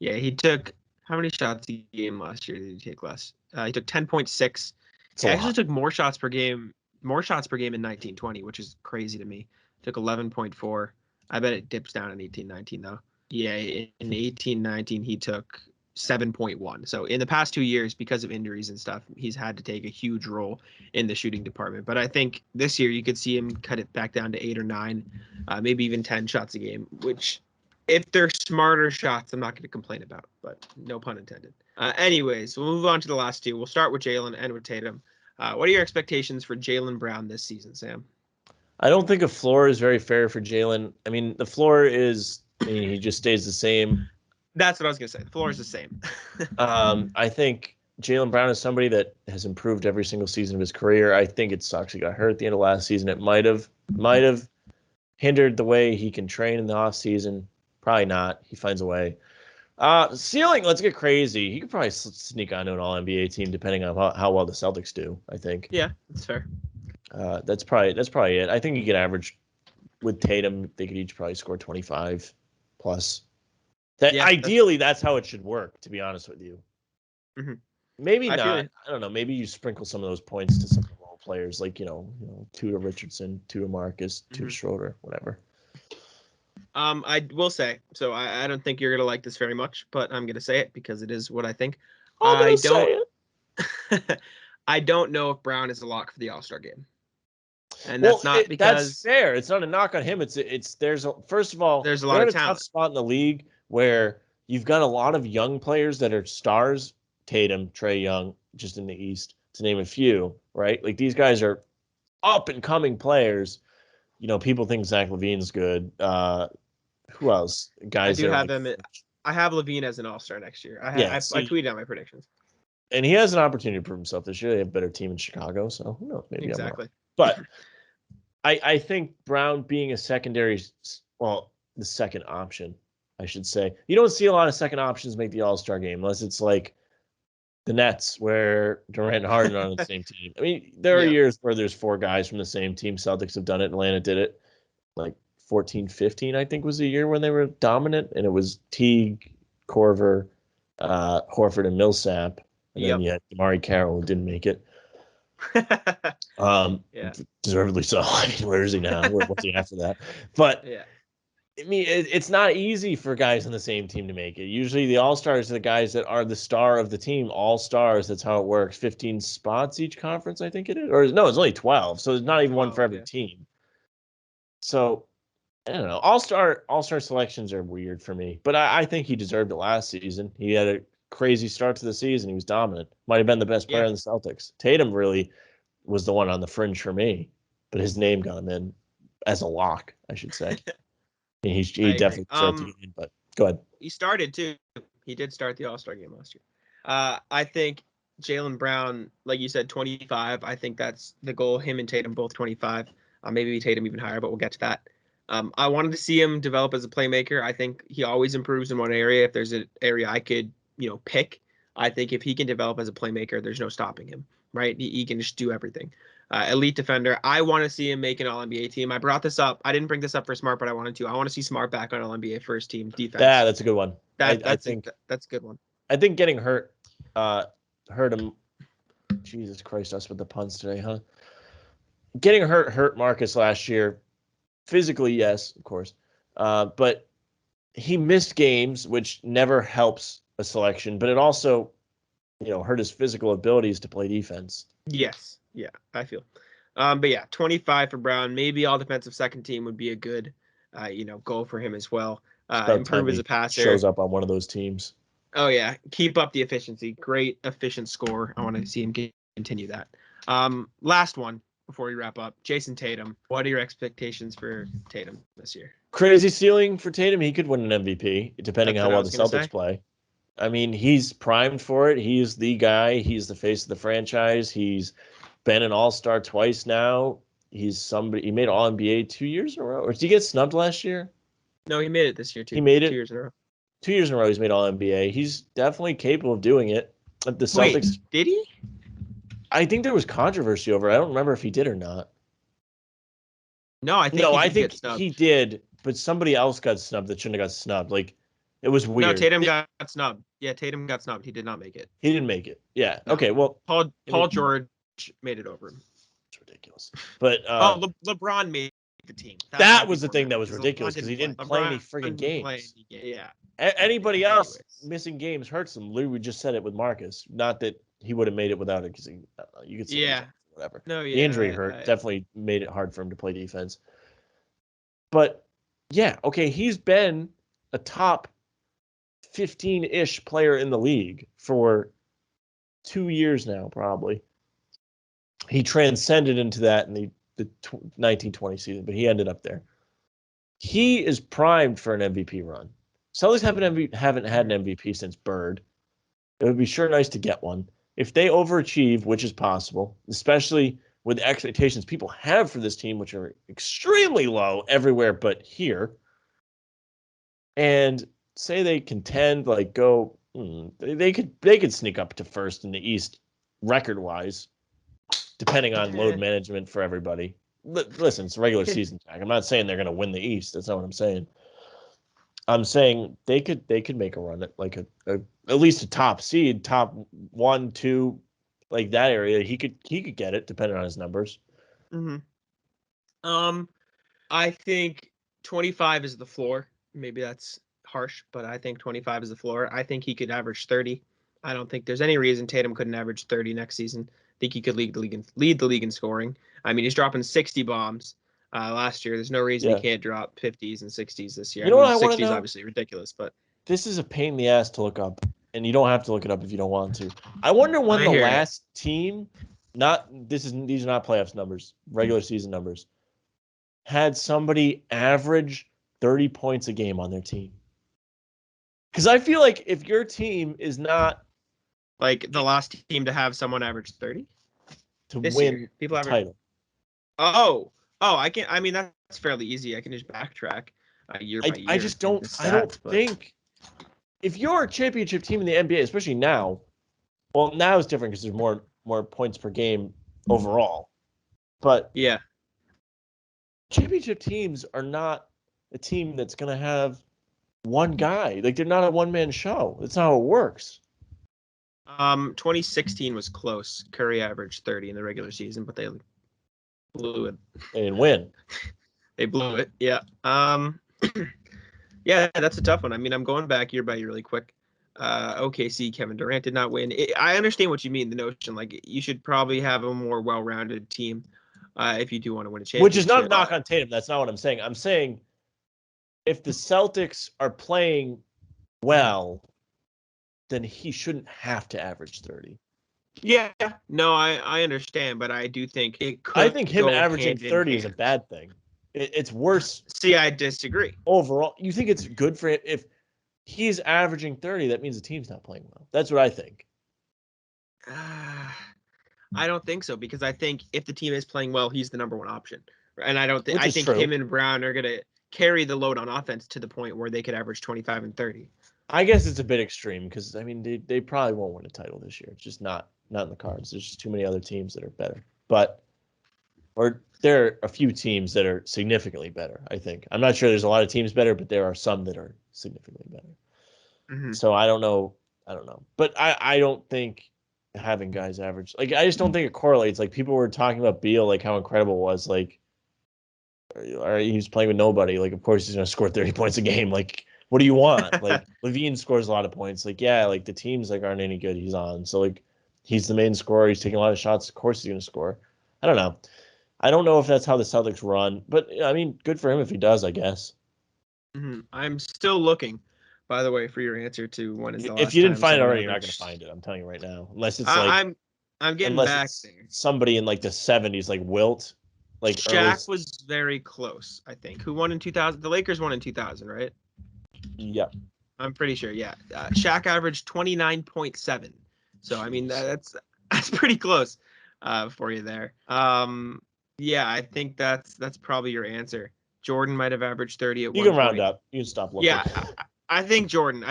Yeah, he took how many shots a game last year did he take less? He took 10.6. He actually took more shots per game in 1920, which is crazy to me. Took 11.4. I bet it dips down in 18-19 though. Yeah, in 18-19 he took 7.1. So in the past 2 years, because of injuries and stuff, he's had to take a huge role in the shooting department. But I think this year you could see him cut it back down to 8 or 9, maybe even 10 shots a game, which if they're smarter shots, I'm not going to complain about, but no pun intended. Anyways, we'll move on to the last 2. We'll start with Jaylen and with Tatum. What are your expectations for Jaylen Brown this season, Sam? I don't think a floor is very fair for Jaylen. I mean, the floor is, he just stays the same. That's what I was going to say. The floor is the same. I think Jaylen Brown is somebody that has improved every single season of his career. I think it sucks he got hurt at the end of last season. It might have hindered the way he can train in the offseason. Probably not. He finds a way. Ceiling, let's get crazy. He could probably sneak onto an All-NBA team depending on how well the Celtics do, I think. Yeah, that's fair. That's probably it. I think he could average with Tatum. They could each probably score 25 plus. Ideally, that's how it should work, to be honest with you. Mm-hmm. Maybe not. I don't know. Maybe you sprinkle some of those points to some role players, like 2 to Richardson, 2 to Marcus, 2 to Schroeder, whatever. I will say, so I don't think you're gonna like this very much, but I'm gonna say it because it is what I think. I don't know if Brown is a lock for the All-Star game, and that's not because that's fair. It's not a knock on him. First of all, there's a lot of talent. Tough spot in the league where you've got a lot of young players that are stars. Tatum, Trae Young, just in the East, to name a few, right? Like these guys are up and coming players. People think Zach LaVine's good. Who else? Guys, I do have him. I have LaVine as an All-Star next year. I tweeted out my predictions. And he has an opportunity to prove himself this year. They have a better team in Chicago, so who knows? Maybe exactly. I'm wrong. But I think Brown being a secondary, the second option, I should say. You don't see a lot of second options make the All-Star game unless it's like the Nets where Durant and Harden are on the same team. I mean, there are years where there's 4 guys from the same team. Celtics have done it. Atlanta did it. Like 14-15, I think, was the year when they were dominant. And it was Teague, Korver, Horford, and Millsap. And then you had Damari Carroll, who didn't make it. Deservedly so. I mean, where is he now? What's he after that? But I mean, it's not easy for guys on the same team to make it. Usually the all-stars are the guys that are the star of the team, all-stars. That's how it works. 15 spots each conference, I think it is. Or no, it's only 12. So there's not even one for every team. So I don't know. All-star selections are weird for me. But I think he deserved it last season. He had a crazy start to the season. He was dominant. Might have been the best player in the Celtics. Tatum really was the one on the fringe for me. But his name got him in as a lock, I should say. He definitely deserved to get in, but go ahead. He started too. He did start the All-Star game last year. I think Jaylen Brown, like you said, 25. I think that's the goal. Him and Tatum both 25. Maybe Tatum even higher, but we'll get to that. I wanted to see him develop as a playmaker. I think he always improves in one area. If there's an area I could, pick, I think if he can develop as a playmaker, there's no stopping him, right? He can just do everything. Elite defender. I want to see him make an All-NBA team. I brought this up. I didn't bring this up for Smart, but I wanted to. I want to see Smart back on All-NBA first team defense. Yeah, that's a good one. I think that's a good one. I think getting hurt him. Jesus Christ, us with the puns today, huh? Getting hurt Marcus last year. Physically, yes, of course. But he missed games, which never helps a selection, but it also, hurt his physical abilities to play defense. Yes. Yeah, I feel. But yeah, 25 for Brown. Maybe all defensive second team would be a good, goal for him as well. Improve as a passer. Shows up on one of those teams. Oh yeah, keep up the efficiency. Great efficient score. I want to see him continue that. Last one before we wrap up. Jason Tatum. What are your expectations for Tatum this year? Crazy ceiling for Tatum. He could win an MVP depending on how well the Celtics play. I mean, he's primed for it. He's the guy. He's the face of the franchise. He's been an all-star twice now. He's somebody. He made All-NBA 2 years in a row. Or did he get snubbed last year? No, he made it this year too. He made it 2 years in a row. 2 years in a row. He's made All-NBA. He's definitely capable of doing it. The Celtics. Wait, did he? I think there was controversy over it. I don't remember if he did or not. No, I think he did, but somebody else got snubbed that shouldn't have got snubbed. Like, it was weird. No, Tatum got snubbed. Yeah, Tatum got snubbed. He did not make it. He didn't make it. Yeah. No. Okay. Well, Paul George made it over him. It's ridiculous. But LeBron made the team. That was the thing that was ridiculous because he didn't play any friggin' games. Yeah. Anybody else missing games hurts him. Lou, we just said it with Marcus. Not that he would have made it without it because you could say whatever. No, yeah. The injury hurt. Definitely made it hard for him to play defense. But yeah, okay, he's been a top 15-ish player in the league for 2 years now, probably. He transcended into that in the 1920 season, but he ended up there. He is primed for an MVP run. Celtics haven't had an MVP since Bird. It would be sure nice to get one. If they overachieve, which is possible, especially with the expectations people have for this team, which are extremely low everywhere but here, and say they contend, like they could sneak up to first in the East record-wise, depending on load management for everybody. Listen, it's a regular season tag. I'm not saying they're going to win the East. That's not what I'm saying. I'm saying they could make a run at like at least a top seed, top 1, 2, like that area. He could get it depending on his numbers. Mm-hmm. I think 25 is the floor. Maybe that's harsh, but I think 25 is the floor. I think he could average 30. I don't think there's any reason Tatum couldn't average 30 next season. I think he could lead the league in scoring. I mean, he's dropping 60 bombs last year. There's no reason he can't drop 50s and 60s this year. You know what I 60s is obviously ridiculous, but this is a pain in the ass to look up, and you don't have to look it up if you don't want to. I wonder when the last team, these are not playoffs numbers, regular season numbers, had somebody average 30 points a game on their team. Because I feel like if your team is not like the last team to have someone average 30 to win people the title. I can. I mean, that's fairly easy. I can just backtrack year by year. I just don't. I don't think if you're a championship team in the NBA, especially now. Well, now it's different because there's more points per game overall. But yeah, championship teams are not a team that's going to have one guy. Like, they're not a one-man show. That's not how it works. 2016 was close. Curry averaged 30 in the regular season, but they blew it. They didn't win. They blew it. Yeah. Yeah, that's a tough one. I mean, I'm going back year by year really quick. OKC, Kevin Durant did not win. I understand what you mean, the notion. Like, you should probably have a more well-rounded team if you do want to win a championship. Which is not a knock on Tatum. That's not what I'm saying. I'm saying if the Celtics are playing well, then he shouldn't have to average 30. Yeah, no, I understand, but I do think it could. I think him averaging 30 is a bad thing. It's worse. See, I disagree. Overall, you think it's good for him if he's averaging 30? That means the team's not playing well. That's what I think. I don't think so, because I think if the team is playing well, he's the number one option, and I don't think true. him and Brown are gonna carry the load on offense to the point where they could average 25 and 30. I guess it's a bit extreme because I mean they probably won't win a title this year. It's just not in the cards. There's just too many other teams that are better. Or there are a few teams that are significantly better, I think. I'm not sure there's a lot of teams better, but there are some that are significantly better. Mm-hmm. So I don't know. But I don't think having guys average, like, I just don't think it correlates. Like, people were talking about Beal, like how incredible it was. Like, he was playing with nobody. Like, of course he's going to score 30 points a game. Like, what do you want? Like, Levine scores a lot of points. Like, yeah, like the teams like aren't any good. He's on. So like, he's the main scorer. He's taking a lot of shots. Of course he's going to score. I don't know. I don't know if that's how the Celtics run, but I mean, good for him if he does, I guess. Mm-hmm. I'm still looking, by the way, for your answer to when is the last. If you didn't find it already, you're not going to find it. I'm telling you right now, unless it's like I'm getting back there. Somebody in like the 70s, like Wilt, like Shaq was very close. I think. Who won in 2000? The Lakers won in 2000, right? Yeah, I'm pretty sure. Yeah, Shaq averaged 29.7. So I mean that's pretty close for you there. Yeah, I think that's probably your answer. Jordan might have averaged 30 at one point. You can round up. You can stop looking. Yeah, I think Jordan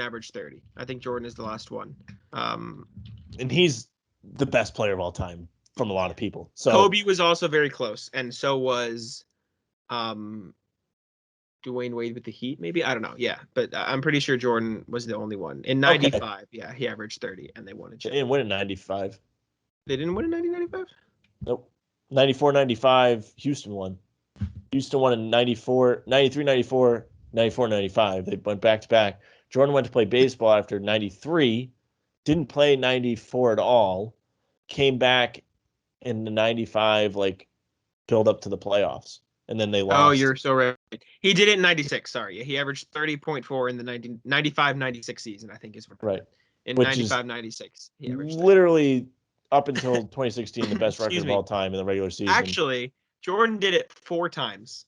averaged 30. I think Jordan is the last one. And he's the best player of all time from a lot of people. So Kobe was also very close, and so was Dwayne Wade with the Heat, maybe? I don't know. Yeah, but I'm pretty sure Jordan was the only one. In 95, okay. Yeah, he averaged 30, and they won a championship. They didn't win in 95. They didn't win in 1995? Nope. 94, 95, Houston won. Houston won in 94, 93, 94, 94, 95. They went back-to-back. Jordan went to play baseball after 93, didn't play 94 at all, came back in the 95, like, build up to the playoffs, and then they lost. Oh, you're so right. He did it in 96, sorry. He averaged 30.4 in the 95-96 season, I think is what. Right. In 95-96, he averaged 30. Literally up until 2016, the best record of all time in the regular season. Actually, Jordan did it 4 times.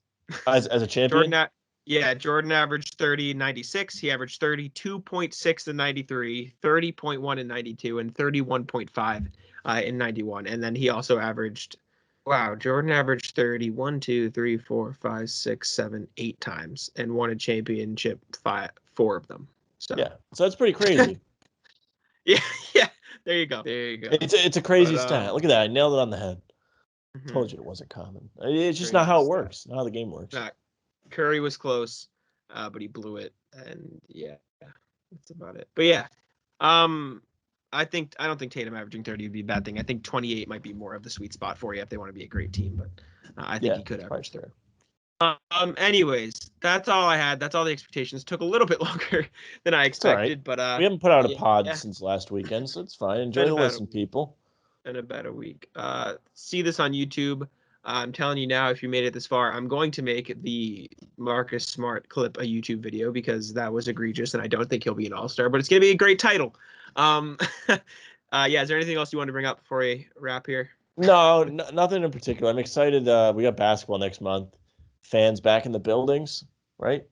As a champion? Jordan averaged 30 in 96. He averaged 32.6 in 93, 30.1 in 92, and 31.5 in 91. And then he also averaged, Jordan averaged 30, 1, 2, 3, 4, 5, 6, 7, 8 times and won a championship 4 of them. So that's pretty crazy. yeah. There you go. It's a crazy stat. Look at that. I nailed it on the head. Mm-hmm. Told you it wasn't common. It's just not how it works. Not how the game works. Curry was close, but he blew it, and that's about it. But yeah, I don't think Tatum averaging 30 would be a bad thing. I think 28 might be more of the sweet spot for you if they want to be a great team. But I think he could average 30. Anyways, that's all I had. That's all the expectations. Took a little bit longer than I expected, but we haven't put out a pod since last weekend, so it's fine. Enjoy the listen, people. In about a week. See this on YouTube. I'm telling you now, if you made it this far, I'm going to make the Marcus Smart clip a YouTube video because that was egregious, and I don't think he'll be an all-star, but it's going to be a great title. Is there anything else you want to bring up before we wrap here? No, nothing in particular. I'm excited. We got basketball next month. Fans back in the buildings, right?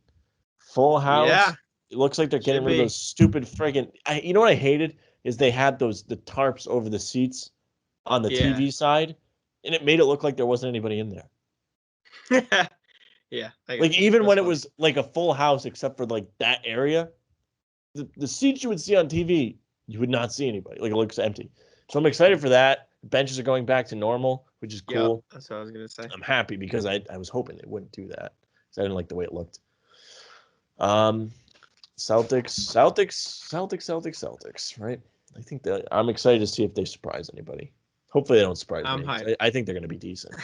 Full house. Yeah. It looks like they're getting rid of those stupid friggin'. You know what I hated is they had the tarps over the seats on the TV side, and it made it look like there wasn't anybody in there. Yeah. Like even when it was like a full house, except for like that area, the seats you would see on TV, you would not see anybody. Like it looks empty. So I'm excited for that. Benches are going back to normal, which is cool. Yep, that's what I was gonna say. I'm happy because I was hoping they wouldn't do that because I didn't like the way it looked. Celtics, right? I think that I'm excited to see if they surprise anybody. Hopefully they don't surprise me. I think they're gonna be decent.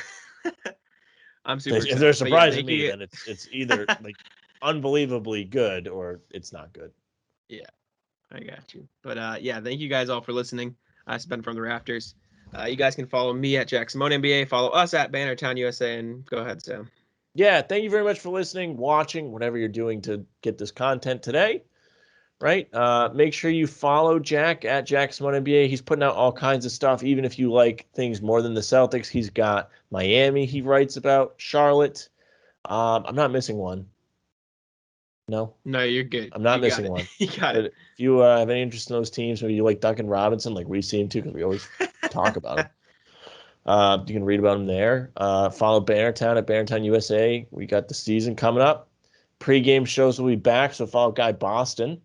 I'm super excited. If they're surprising me, then it's either like unbelievably good or it's not good. Yeah, I got you. But yeah, thank you guys all for listening. It's been From the Rafters. You guys can follow me at Jack Simone NBA. Follow us at Bannertown USA. And go ahead, Sam. Yeah, thank you very much for listening, watching, whatever you're doing to get this content today. Right? Make sure you follow Jack at Jack Simone NBA. He's putting out all kinds of stuff. Even if you like things more than the Celtics, he's got Miami he writes about, Charlotte. I'm not missing one. No, you're good. I'm not missing one. You got But it. if you have any interest in those teams, maybe you like Duncan Robinson, like we see him too, because we always talk about him. You can read about him there. Follow Bannertown at Bannertown USA. We got the season coming up. Pre-game shows will be back, so follow Guy Boston.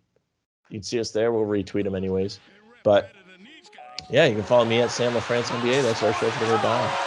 You can see us there. We'll retweet him anyways. But yeah, you can follow me at Sam LaFrance NBA. That's our show for the day. Bye.